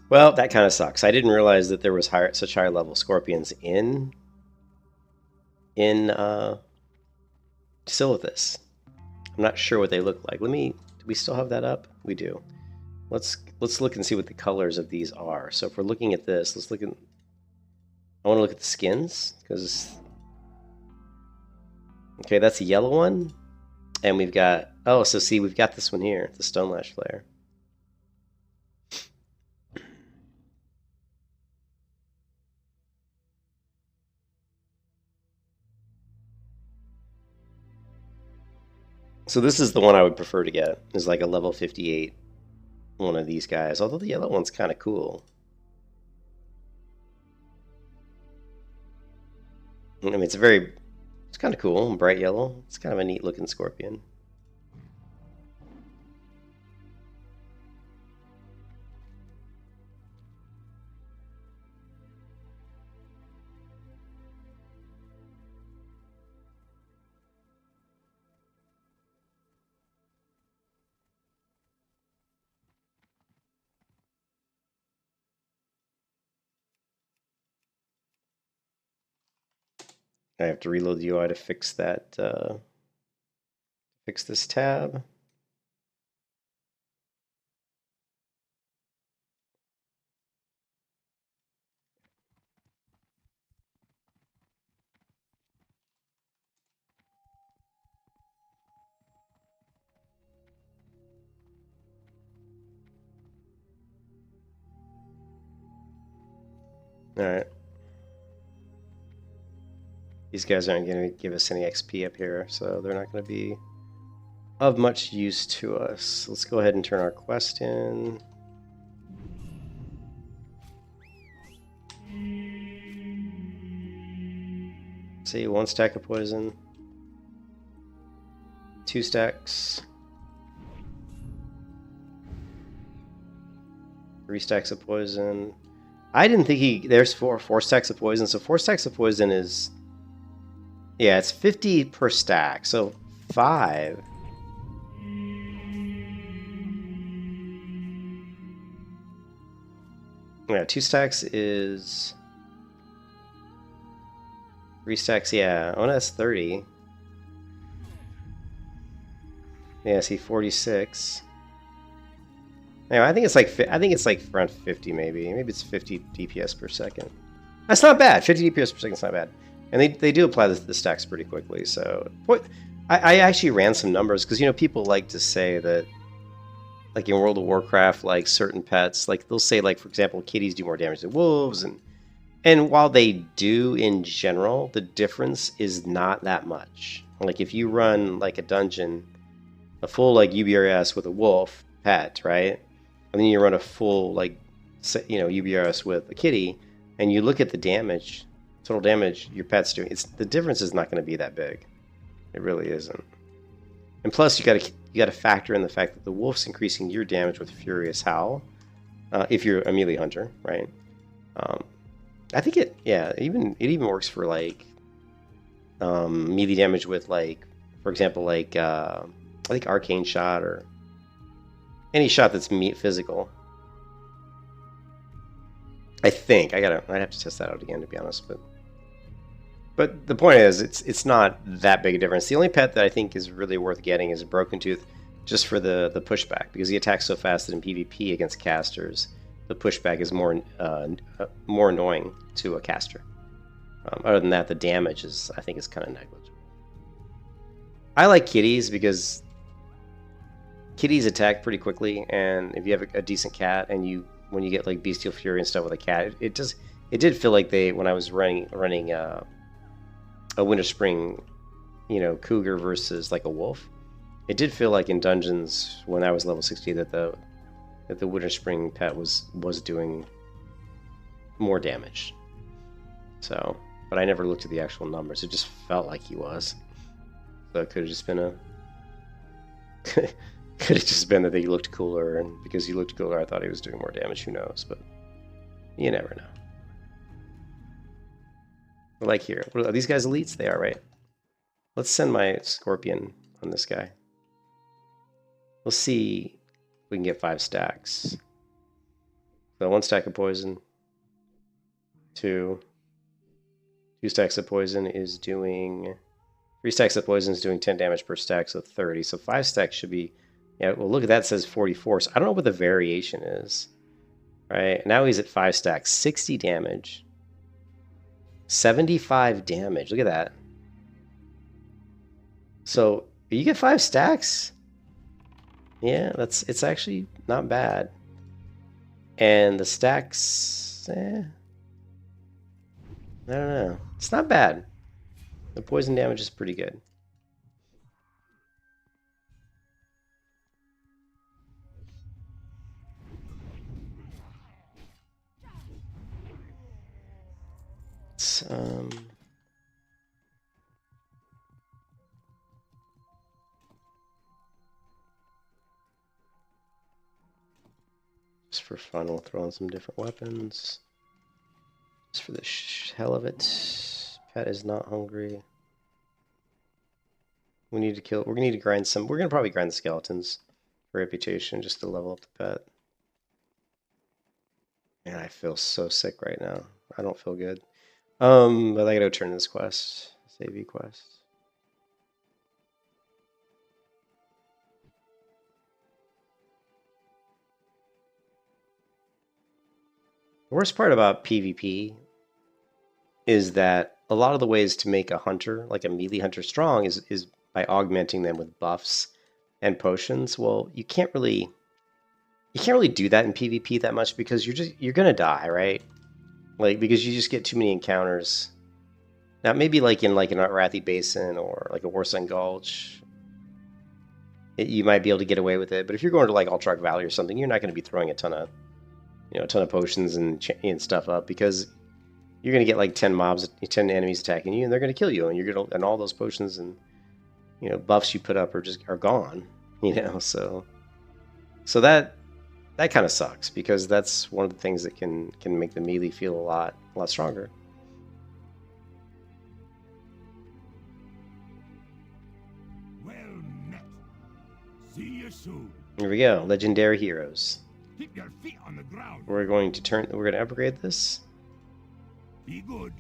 Well, that kind of sucks. I didn't realize that there was such high level scorpions in Silithus. I'm not sure what they look like. Do we still have that up? We do. Let's look and see what the colors of these are. So if we're looking at this, I want to look at the skins, because okay, that's a yellow one, and we've got we've got this one here, the Stonelash Flare. So this is the one I would prefer to get. Is like a level 58 one of these guys. Although the yellow one's kind of cool. I mean, it's kind of cool, bright yellow. It's kind of a neat looking scorpion. I have to reload the UI to fix that, fix this tab. Alright. These guys aren't going to give us any XP up here, so they're not going to be of much use to us. Let's go ahead and turn our quest in. See, 1 stack of poison. 2 stacks. 3 stacks of poison. I didn't think there's 4 stacks of poison, so 4 stacks of poison is... Yeah, it's 50 per stack, so 5. Yeah, 2 stacks is... 3 stacks, yeah. Oh, that's 30. Yeah, see, 46. Anyway, I think it's like around 50 maybe. Maybe it's 50 DPS per second. That's not bad. 50 DPS per second is not bad. And they do apply the stacks pretty quickly. So I actually ran some numbers because, you know, people like to say that, like in World of Warcraft, like certain pets, like they'll say, like, for example, kitties do more damage than wolves, and while they do in general, the difference is not that much. Like if you run like a dungeon, a full like UBRS with a wolf pet, right? And then you run a full like, you know, UBRS with a kitty, and you look at the damage, total damage your pet's doing. The difference is not going to be that big. It really isn't. And plus, you got to factor in the fact that the wolf's increasing your damage with Furious Howl, if you're a melee hunter, right? I think it even works for like melee damage with, like, for example, like I think Arcane Shot or any shot that's physical. I think I'd have to test that out again, to be honest, but the point is, it's not that big a difference. The only pet that I think is really worth getting is a Broken Tooth, just for the pushback, because he attacks so fast that in PvP against casters, the pushback is more annoying to a caster. Other than that, the damage I think is kind of negligible. I like kitties because kitties attack pretty quickly, and if you have a decent cat, and when you get like Bestial Fury and stuff with a cat, it did feel like when I was running a Winter Spring, you know, cougar versus like a wolf, it did feel like in dungeons when I was level 60 that the Winter Spring pet was doing more damage. So, but I never looked at the actual numbers. It just felt like he was. So it could have just been could have just been that he looked cooler, and because he looked cooler, I thought he was doing more damage. Who knows? But you never know. Like here, are these guys elites? They are, right? Let's send my Scorpion on this guy. We'll see if we can get 5 stacks. So 1 stack of poison. 2 stacks of poison is doing... 3 stacks of poison is doing 10 damage per stack, so 30. So 5 stacks should be... Yeah, well, look at that, it says 44. So I don't know what the variation is. Right? Now he's at 5 stacks. 60 damage. 75 damage. Look at that. So you get 5 stacks. Yeah, it's actually not bad. And the stacks, I don't know. It's not bad. The poison damage is pretty good. It's, just for fun, we'll throw in some different weapons. Just for the hell of it. Pet is not hungry. We need to kill. We're gonna need to grind some. We're gonna probably grind the skeletons for reputation just to level up the pet. Man, I feel so sick right now. I don't feel good. But I gotta turn this quest. Save quest. The worst part about PvP is that a lot of the ways to make a hunter, like a melee hunter, strong is by augmenting them with buffs and potions. Well, you can't really do that in PvP that much because you're gonna die, right? Like, because you just get too many encounters. Now, maybe like in an Arathi Basin or like a Warsun Gulch, you might be able to get away with it. But if you're going to like Altrock Valley or something, you're not going to be throwing a ton of potions and stuff up, because you're going to get like 10 enemies attacking you, and they're going to kill you, and all those potions and buffs you put up are gone. So that kind of sucks, because that's one of the things that can make the melee feel a lot stronger. Well met. See you soon. Here we go, legendary heroes. Keep your feet on the ground. We're going to upgrade this. Be good.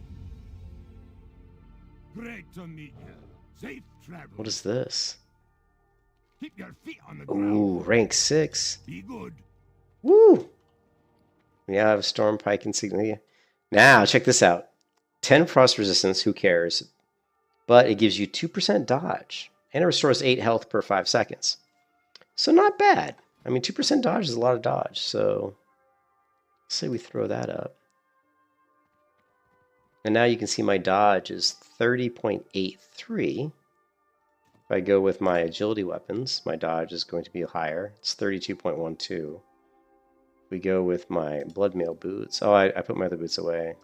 Great to meet you. Safe travel. What is this? Keep your feet on the ground. Ooh, rank 6. Be good. Woo! We now have Stormpike insignia. Now, check this out. 10 frost resistance, who cares? But it gives you 2% dodge, and it restores 8 health per 5 seconds. So not bad. I mean, 2% dodge is a lot of dodge, so let's say we throw that up. And now you can see my dodge is 30.83. If I go with my agility weapons, my dodge is going to be higher. It's 32.12. We go with my bloodmail boots. Oh, I put my other boots away.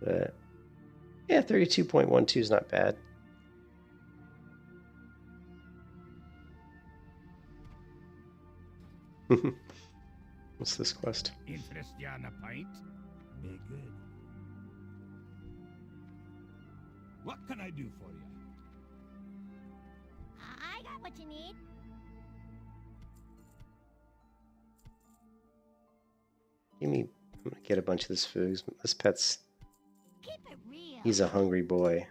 But yeah, 32.12 is not bad. What's this quest? Interest you on a pint? Be good. What can I do for you? I got what you need. I'm gonna get a bunch of this food. This pet's, Keep it real. he's a hungry boy.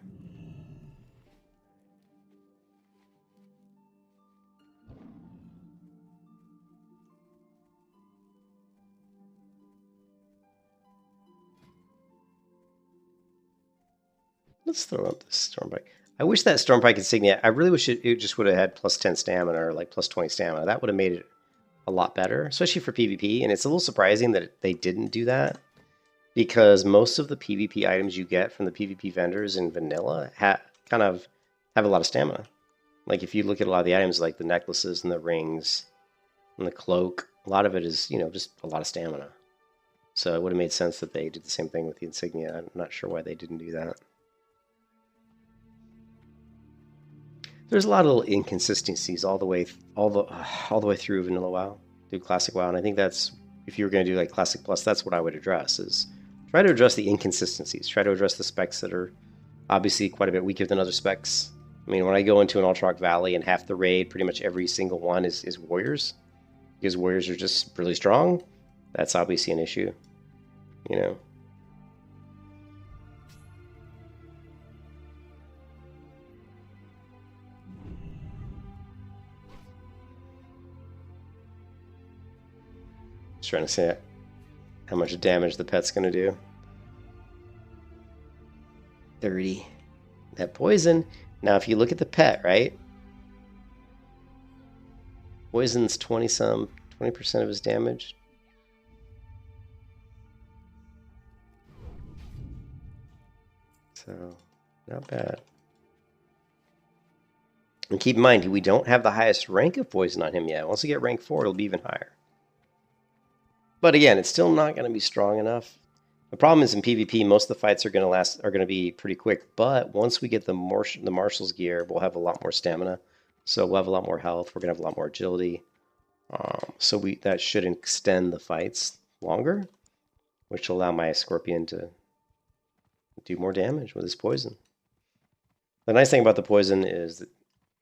Let's throw up this Stormpike. I wish that Stormpike insignia, I really wish it just would have had plus 10 stamina or like plus 20 stamina. That would have made it a lot better, especially for PvP. And it's a little surprising that they didn't do that, because most of the PvP items you get from the PvP vendors in vanilla kind of have a lot of stamina. Like if you look at a lot of the items, like the necklaces and the rings and the cloak, a lot of it is, just a lot of stamina. So it would have made sense that they did the same thing with the insignia. I'm not sure why they didn't do that. There's a lot of little inconsistencies all the way through vanilla WoW, through classic WoW, and I think that's, if you were going to do like classic plus, that's what I would address, is try to address the inconsistencies. Try to address the specs that are obviously quite a bit weaker than other specs. I mean, when I go into an Altrock Valley and half the raid, pretty much every single one is warriors, because warriors are just really strong, that's obviously an issue, Just trying to see how much damage the pet's going to do. 30. That poison. Now, if you look at the pet, right? Poison's 20% of his damage. So, not bad. And keep in mind, we don't have the highest rank of poison on him yet. Once we get rank 4, it'll be even higher. But again, it's still not going to be strong enough. The problem is in PvP, most of the fights are going to be pretty quick. But once we get the Marshal's gear, we'll have a lot more stamina. So we'll have a lot more health. We're going to have a lot more agility. So that should extend the fights longer, which will allow my Scorpion to do more damage with his poison. The nice thing about the poison is that,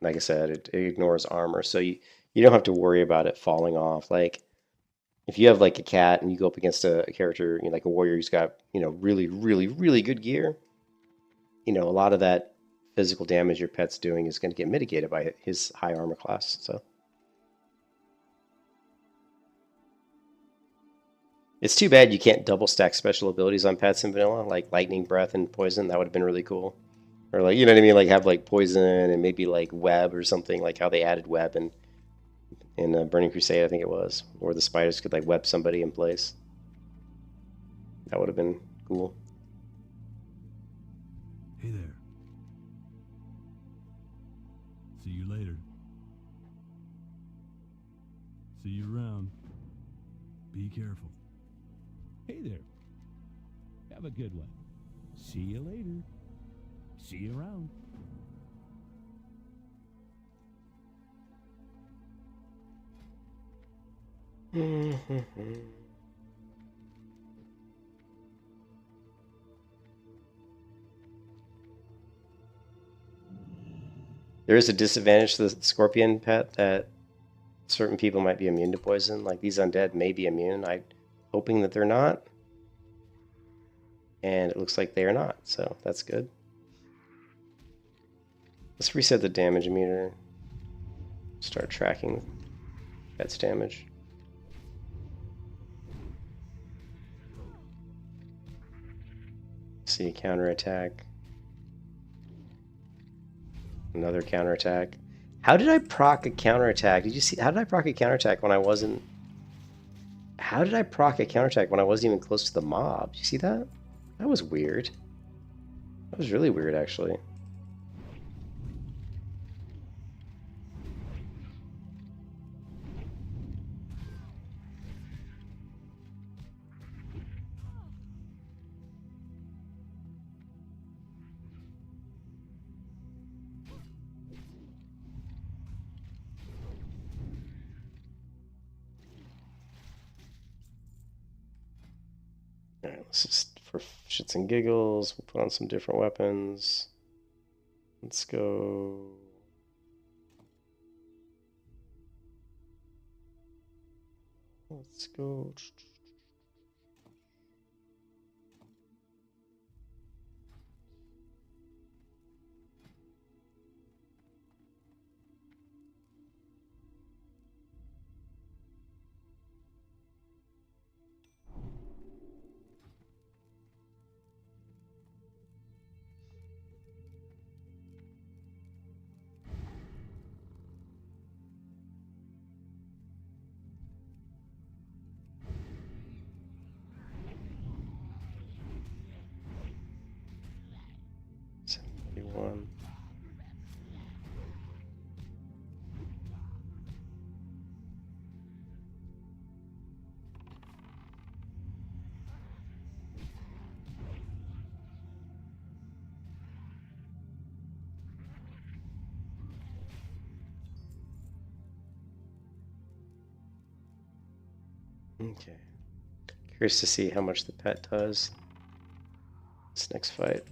like I said, it ignores armor. So you don't have to worry about it falling off. Like, if you have like a cat and you go up against a character, like a warrior who's got, really, really, really good gear, a lot of that physical damage your pet's doing is going to get mitigated by his high armor class. So it's too bad you can't double stack special abilities on pets in vanilla, like lightning, breath, and poison. That would have been really cool. Or like, you know what I mean? Like have like poison and maybe like web or something, like how they added web and in Burning Crusade, I think it was, where the spiders could like web somebody in place. That would have been cool. Hey there. See you later. See you around. Be careful. Hey there. Have a good one. See you later. See you around. There is a disadvantage to the scorpion pet that certain people might be immune to poison. Like these undead may be immune. I'm hoping that they're not. And it looks like they are not, so that's good. Let's reset the damage meter. Start tracking pet's damage. See, counterattack. Another counterattack. How did I proc a counterattack? Did you see? How did I proc a counterattack when I wasn't... How did I proc a counterattack when I wasn't even close to the mob? Did you see that? That was weird. That was really weird, actually. Alright, let's just, for shits and giggles, we'll put on some different weapons. Let's go... Let's go... One. Okay. Curious to see how much the pet does this next fight.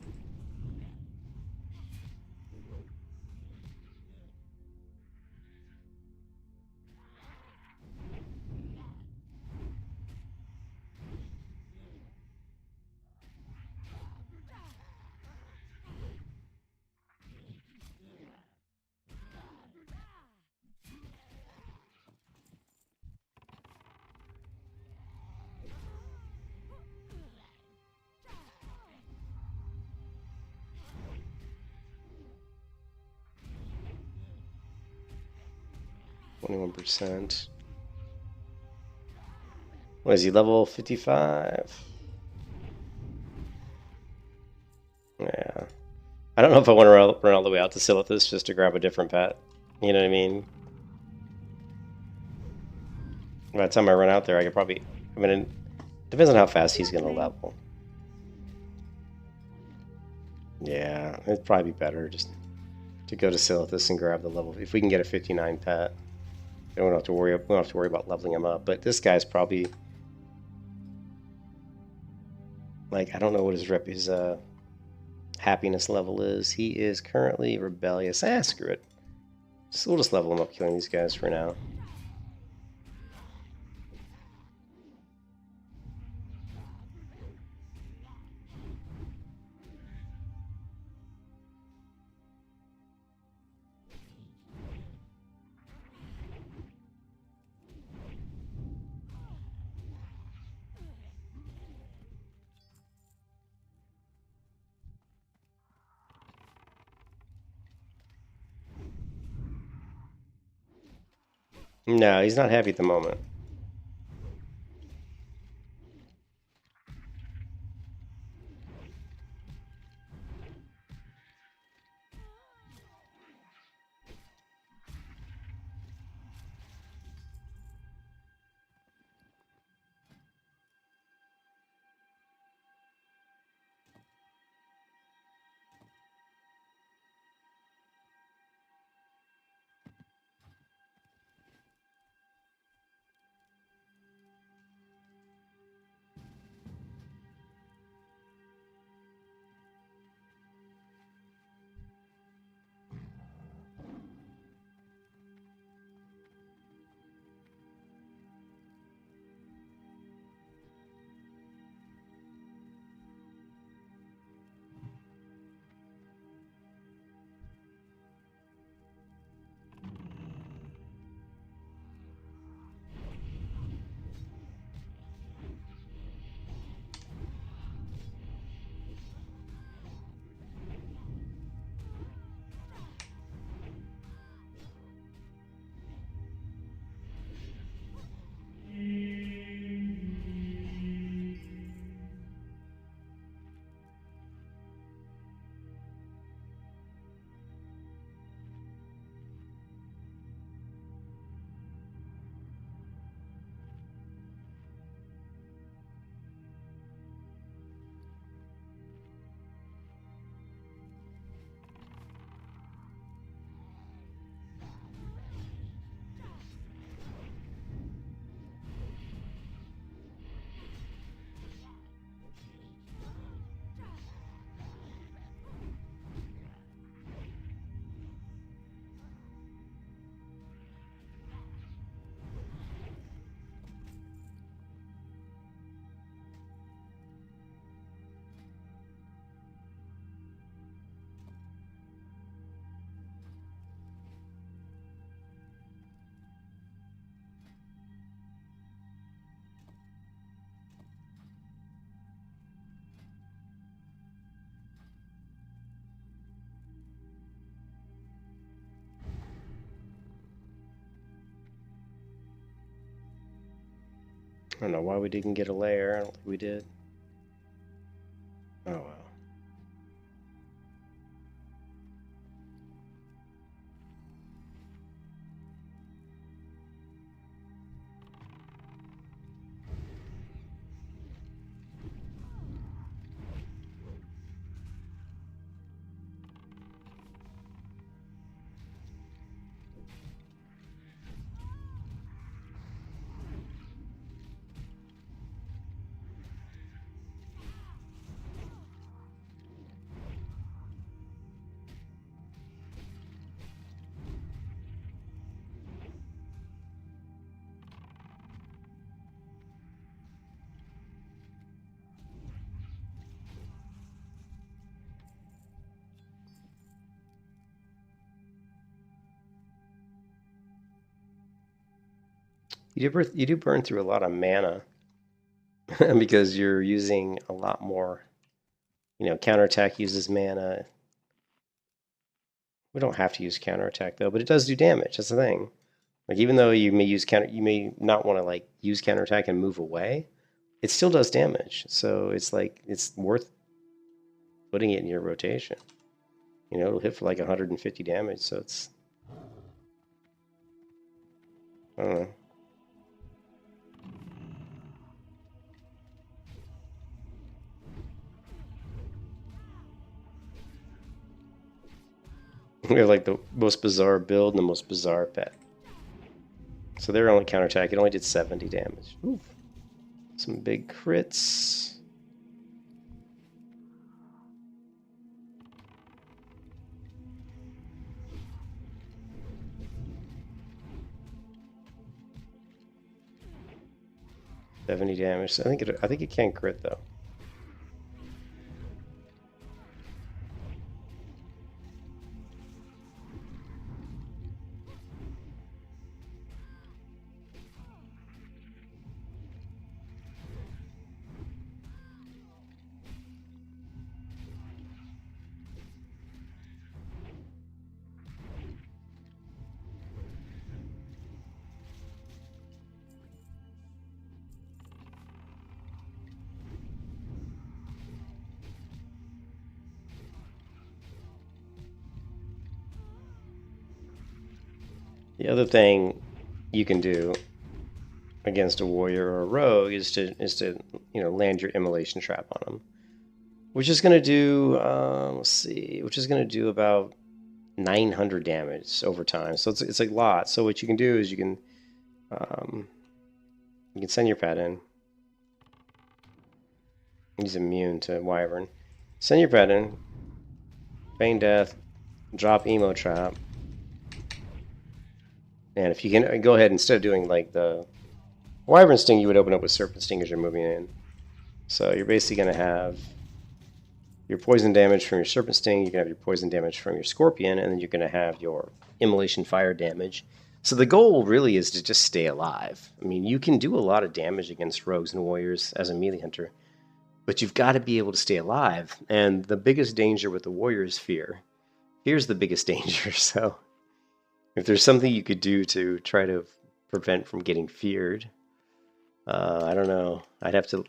%. What is he, level 55? Yeah. I don't know if I want to run all the way out to Silithus just to grab a different pet. You know what I mean? By the time I run out there, I could probably... I mean, it depends on how fast he's going to level. Yeah, it'd probably be better just to go to Silithus and grab the level. If we can get a 59 pet, then we don't have to worry about leveling him up. But this guy's probably... Like, I don't know what his happiness level is. He is currently rebellious. Ah, screw it. So we'll just level him up killing these guys for now. No, he's not happy at the moment. I don't know why we didn't get a layer. I don't think we did. Oh well. You do burn through a lot of mana because you're using a lot more. You know, counterattack uses mana. We don't have to use counterattack though, but it does do damage. That's the thing. Like even though you may not want to like use counterattack and move away, it still does damage. So it's like it's worth putting it in your rotation. You know, it'll hit for like 150 damage. So it's I don't know. We have like the most bizarre build and the most bizarre pet. So their only counterattack, it only did 70 damage. Oof. Some big crits. $70 damage. I think it can crit though. The other thing you can do against a warrior or a rogue is to land your immolation trap on them, which is going to do let's see, which is going to do about 900 damage over time. So it's a lot. So what you can do is you can send your pet in. He's immune to Wyvern. Send your pet in. Feign death. Drop emo trap. And if you can go ahead, instead of doing like the Wyvern Sting, you would open up with Serpent Sting as you're moving in. So you're basically going to have your poison damage from your Serpent Sting, you can have your poison damage from your Scorpion, and then you're going to have your Immolation Fire damage. So the goal really is to just stay alive. I mean, you can do a lot of damage against rogues and warriors as a melee hunter, but you've got to be able to stay alive. And the biggest danger with the warrior is fear. Fear's the biggest danger, so if there's something you could do to try to prevent from getting feared, I don't know. I'd have to...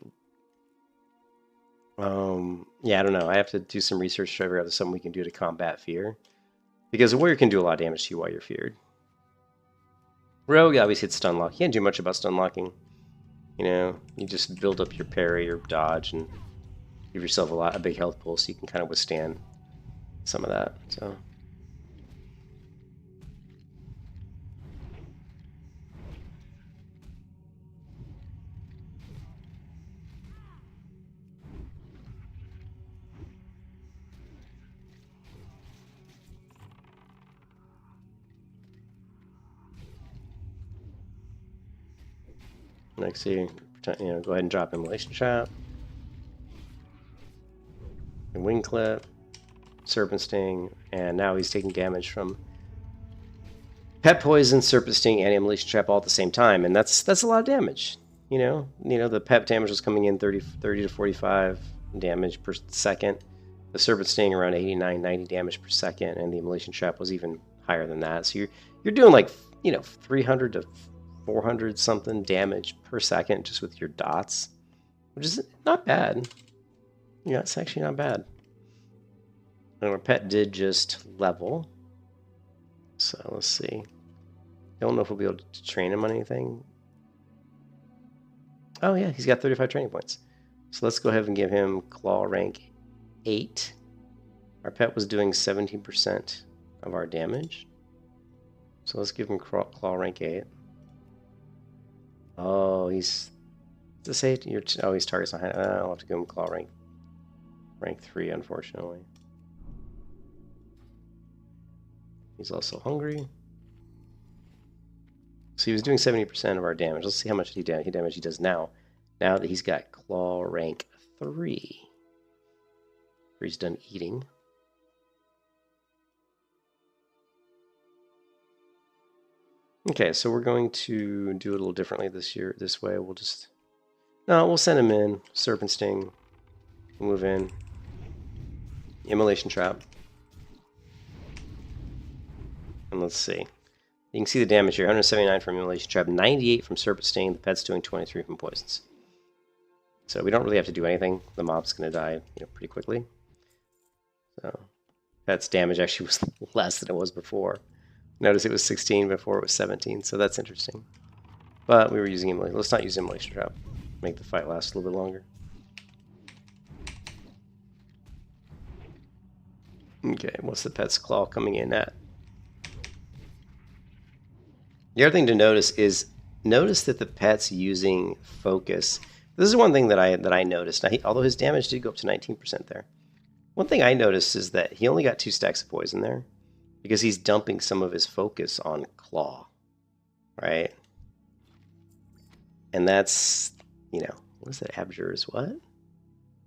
yeah, I don't know. I have to do some research to figure out if there's something we can do to combat fear. Because a warrior can do a lot of damage to you while you're feared. Rogue obviously hits stun lock. You can't do much about stun locking. You know, you just build up your parry or dodge and give yourself a big health pool so you can kind of withstand some of that. So... Next, go ahead and drop Immolation Trap. And Wing Clip, Serpent Sting, and now he's taking damage from Pet Poison, Serpent Sting, and Immolation Trap all at the same time, and that's a lot of damage. You know, the Pet damage was coming in 30 to 45 damage per second. The Serpent Sting around 89, 90 damage per second, and the Immolation Trap was even higher than that. So you're doing like 300 to 400 something damage per second just with your dots, which is not bad. Yeah, it's actually not bad. And our pet did just level, so let's see. Don't know if we'll be able to train him on anything. Oh yeah, he's got 35 training points. So let's go ahead and give him Claw rank 8. Our pet was doing 17% of our damage, so let's give him Claw rank 8. Oh, he's... Does it say your... Oh, he's targets behind... I'll have to give him Claw rank 3, unfortunately. He's also hungry. So he was doing 70% of our damage. Let's see how much damage he does now. Now that he's got Claw rank 3. He's done eating. Okay, so we're going to do it a little differently this way. We'll send him in. Serpent Sting. We'll move in. Immolation Trap. And let's see. You can see the damage here. 179 from Immolation Trap, 98 from Serpent Sting. The pet's doing 23 from poisons. So we don't really have to do anything. The mob's going to die pretty quickly. So pet's damage actually was less than it was before. Notice it was 16 before it was 17, so that's interesting. But we were using Immolation. Let's not use Immolation Trap. Make the fight last a little bit longer. Okay, what's the pet's claw coming in at? The other thing to notice is that the pet's using focus. This is one thing that I noticed. Now, although his damage did go up to 19% there, one thing I noticed is that he only got 2 stacks of poison there, because he's dumping some of his focus on Claw, right? And that's, what is that? Abjur's what?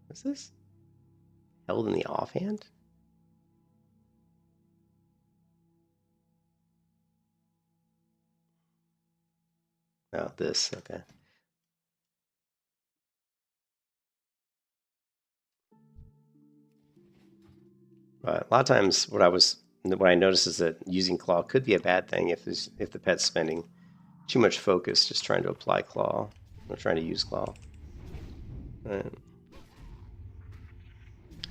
What's this? Held in the offhand? Oh, this, okay. But a lot of times what I noticed is that using Claw could be a bad thing if the pet's spending too much focus just trying to apply Claw or trying to use Claw. Right.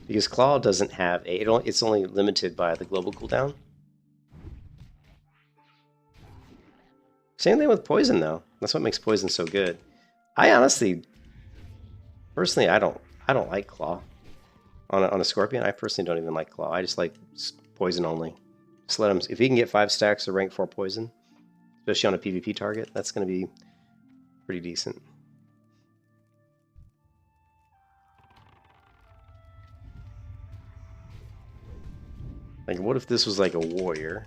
Because Claw doesn't have it's only limited by the global cooldown. Same thing with poison though. That's what makes poison so good. I honestly, personally, I don't like claw on a scorpion. I personally don't even like claw. I just like poison only. Just let him. If he can get 5 stacks of rank 4 poison, especially on a PvP target, that's going to be pretty decent. Like, what if this was like a warrior?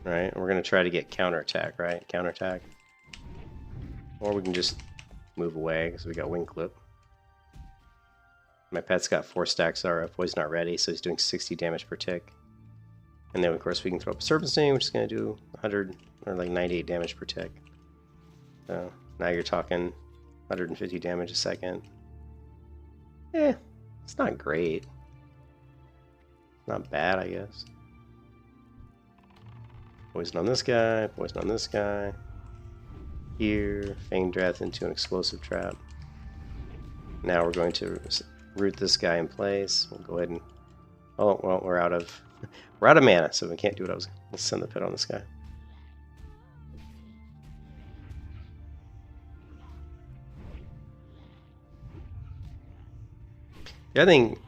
Right? We're going to try to get counterattack, right? Counterattack. Or we can just move away because we got wing clip. My pet's got 4 stacks already. Poison not ready, so he's doing 60 damage per tick. And then, of course, we can throw up a Serpent Sting, which is going to do 100 or like 98 damage per tick. So now you're talking 150 damage a second. It's not great. Not bad, I guess. Poison on this guy, poison on this guy. Here, Fanged Death into an explosive trap. Now we're going to root this guy in place. We'll go ahead and... Oh, well, we're out of mana, so we can't do what I was... Let's send the pit on this guy. The other thing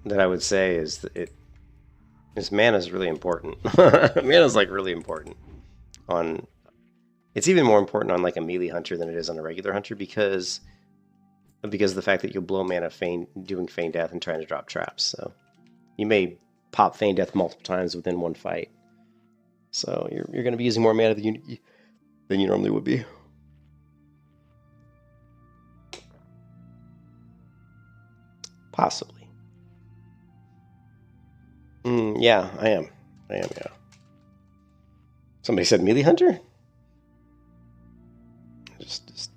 that I would say is that mana is really important. Mana is like really important on... It's even more important on like a melee hunter than it is on a regular hunter because of the fact that you'll blow mana doing Feign Death and trying to drop traps. So you may pop Feign Death multiple times within one fight. So you're going to be using more mana than you normally would be. Possibly. Yeah, I am, yeah. Somebody said melee hunter? Just...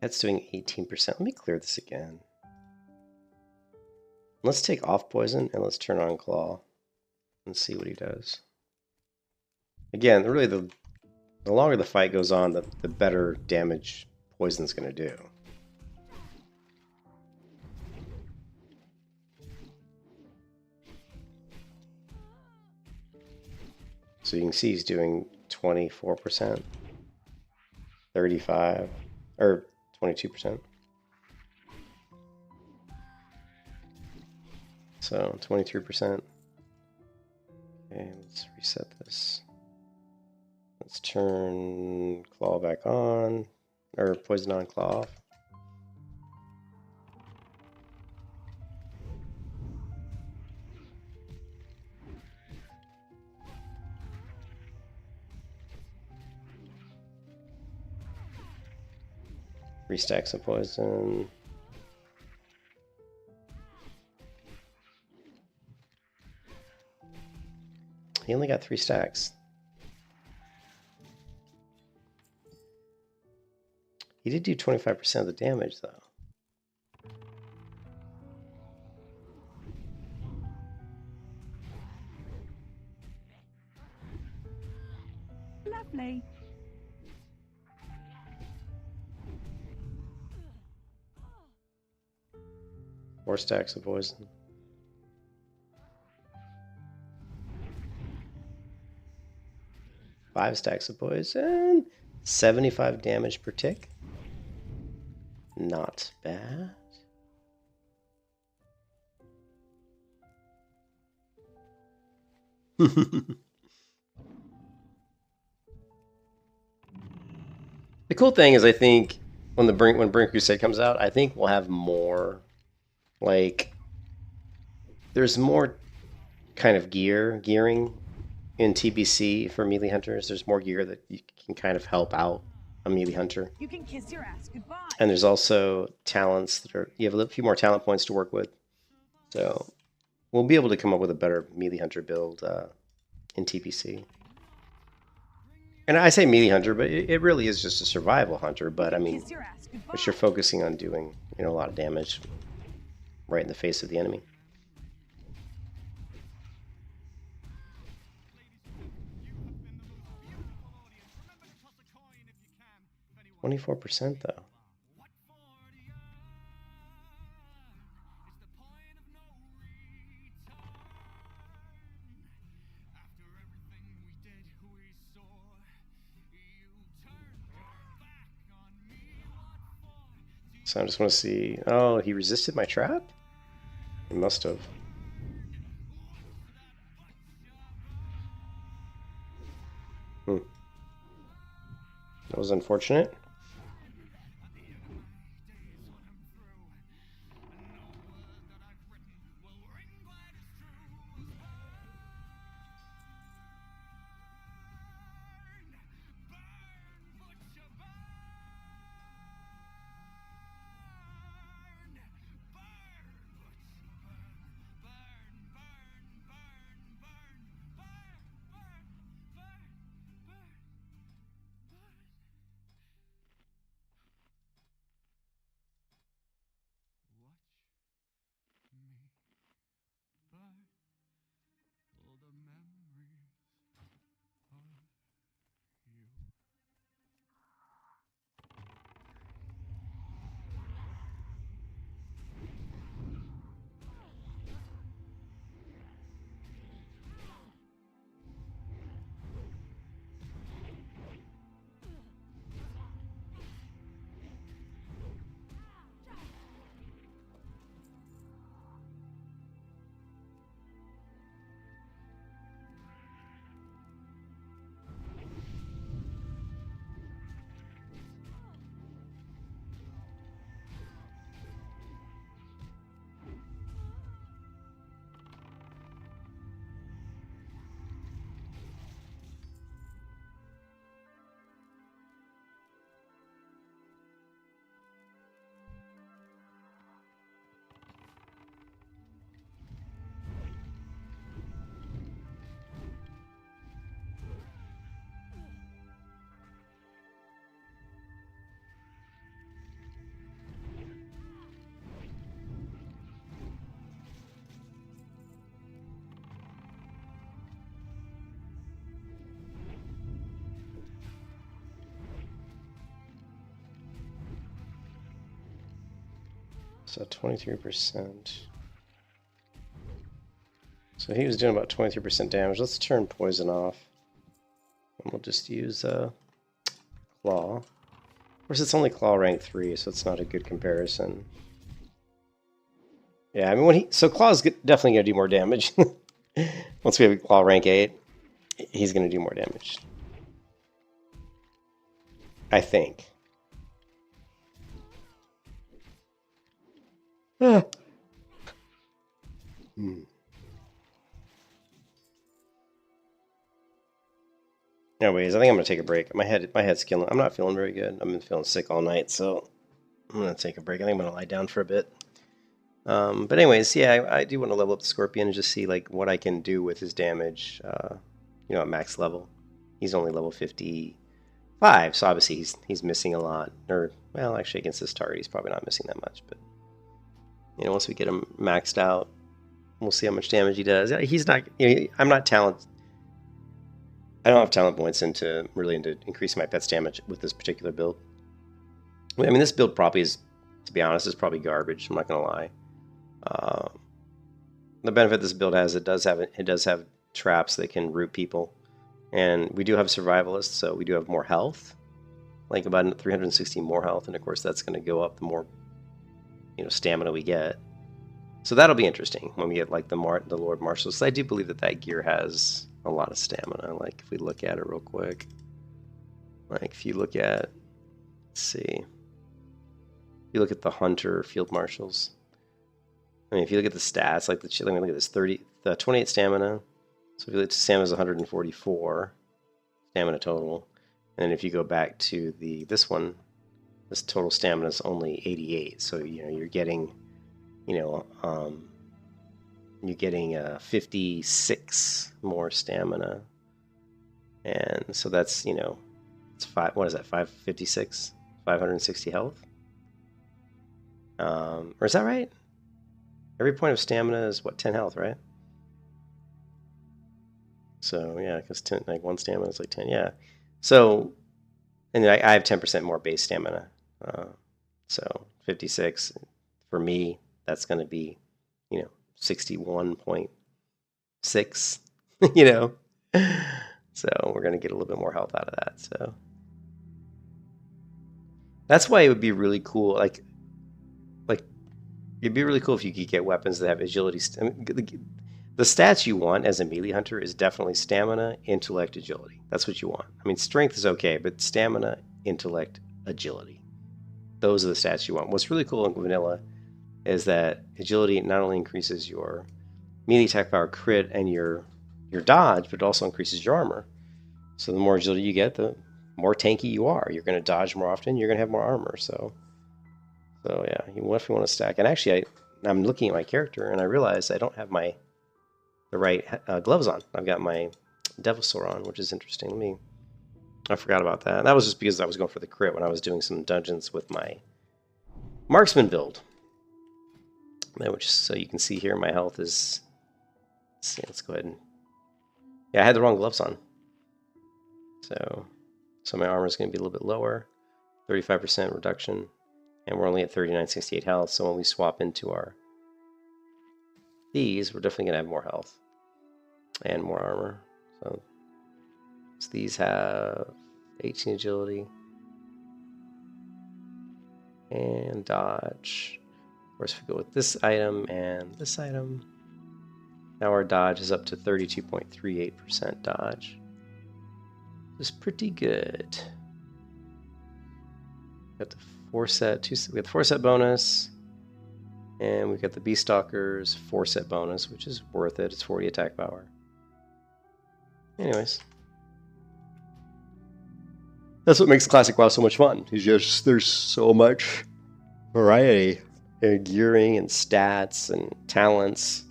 That's doing 18%. Let me clear this again. Let's take off poison and let's turn on claw and see what he does. Again, really the longer the fight goes on, the better damage poison's going to do. So you can see he's doing 24%, 35, or 22%. So 23%. Okay, let's reset this. Let's turn claw back on, or poison on, claw off. Three stacks of poison. He only got 3 stacks. He did do 25% of the damage, though. Lovely. Four stacks of poison. Five stacks of poison. 75 damage per tick. Not bad. The cool thing is, I think when Brink Crusade comes out, I think we'll have more, like, there's more kind of gearing in TBC for melee hunters. There's more gear that you can kind of help out a melee hunter. You can kiss your ass goodbye. And there's also talents that are, you have a few more talent points to work with. So we'll be able to come up with a better melee hunter build in TPC. And I say melee hunter, but it really is just a survival hunter. But I mean, Kiss your ass goodbye. but you're focusing on doing, you know, a lot of damage right in the face of the enemy. 24% though. So I just want to see. Oh, he resisted my trap? He must have. That was unfortunate. So 23%. So he was doing about 23% damage. Let's turn poison off. And we'll just use claw. Of course, it's only claw rank 3, so it's not a good comparison. Yeah, I mean, so claw's definitely going to do more damage. Once we have claw rank 8, he's going to do more damage. I think. Anyways, I think I'm gonna take a break. My head's killing. I'm not feeling very good. I've been feeling sick all night, so I'm gonna take a break. I think I'm gonna lie down for a bit. But anyways, yeah, I do want to level up the Scorpion and just see like what I can do with his damage. You know, at max level. He's only level 55, so obviously he's missing a lot. Or well, actually against this target, he's probably not missing that much. But you know, once we get him maxed out, we'll see how much damage he does. He's not. You know, I'm not talented. I don't have talent points into increasing my pet's damage with this particular build. I mean, this build probably is, to be honest, is probably garbage. I'm not gonna lie. The benefit this build has, it does have traps that can root people, and we do have survivalists, so we do have more health, like about 360 more health, and of course that's going to go up the more, you know, stamina we get. So that'll be interesting when we get like the Lord Marshal. So I do believe that gear has a lot of stamina. Like if we look at it real quick, like if you look at, let's see, if you look at the Hunter Field Marshals. I mean, if you look at the stats, like let me look at this 28 stamina. So if you look at stamina is 144 stamina total. And if you go back to this one, this total stamina is only 88. So you're getting, you're getting 56 more stamina, and so that's it's five. What is that? 556, 560 health. Or is that right? Every point of stamina is what, 10 health, right? So yeah, because 10, like one stamina is like 10. Yeah. So, and then I have 10% more base stamina. So 56 for me, that's going to be, 61.6. So we're going to get a little bit more health out of that. So that's why it would be really cool. Like it'd be really cool if you could get weapons that have agility. The stats you want as a melee hunter is definitely stamina, intellect, agility. That's what you want. I mean, strength is okay, but stamina, intellect, agility. Those are the stats you want. What's really cool in vanilla is that agility not only increases your melee attack power, crit, and your dodge, but it also increases your armor. So the more agility you get, the more tanky you are. You're going to dodge more often. You're going to have more armor. So yeah, you definitely want to stack. And actually, I'm looking at my character, and I realize I don't have the right gloves on. I've got my Devil Sword on, which is interesting. I forgot about that. And that was just because I was going for the crit when I was doing some dungeons with my marksman build. Which, so you can see here, my health is. Let's go ahead and. Yeah, I had the wrong gloves on. So my armor is going to be a little bit lower, 35% reduction, and we're only at 3968 health. So when we swap into these, we're definitely going to have more health and more armor. So these have 18 agility and dodge. Of course, if we go with this item and this item, now our dodge is up to 32.38% dodge. It's pretty good. Got the we got the 4-set bonus, and we got the Beast Stalker's 4-set bonus, which is worth it. It's 40 attack power. Anyways, that's what makes Classic WoW so much fun. Is just there's so much variety in gearing and stats and talents.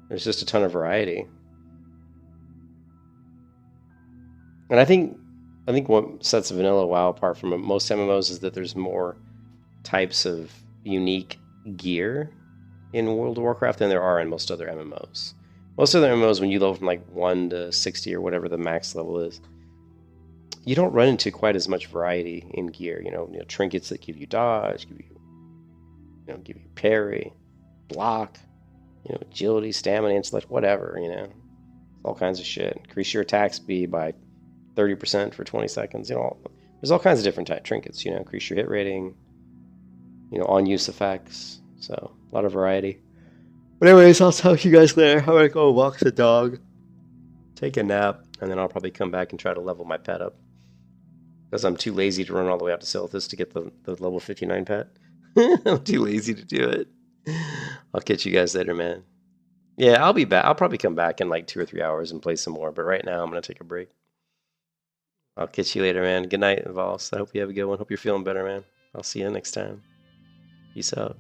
There's just a ton of variety. And I think what sets Vanilla WoW apart from most MMOs is that there's more types of unique gear in World of Warcraft than there are in most other MMOs. Most other MMOs, when you level from like 1 to 60 or whatever the max level is, you don't run into quite as much variety in gear. Trinkets that give you dodge, give you parry, block, agility, stamina, intellect, whatever. All kinds of shit. Increase your attack speed by 30% for 20 seconds. There's all kinds of different type trinkets. Increase your hit rating. On use effects. So a lot of variety. But anyways, I'll talk to you guys later. I'm gonna go walk the dog, take a nap, and then I'll probably come back and try to level my pet up. Because I'm too lazy to run all the way out to Silithus to get the level 59 pet. I'm too lazy to do it. I'll catch you guys later, man. Yeah, I'll be back. I'll probably come back in like 2 or 3 hours and play some more. But right now, I'm going to take a break. I'll catch you later, man. Good night, Vols. I hope you have a good one. Hope you're feeling better, man. I'll see you next time. Peace out.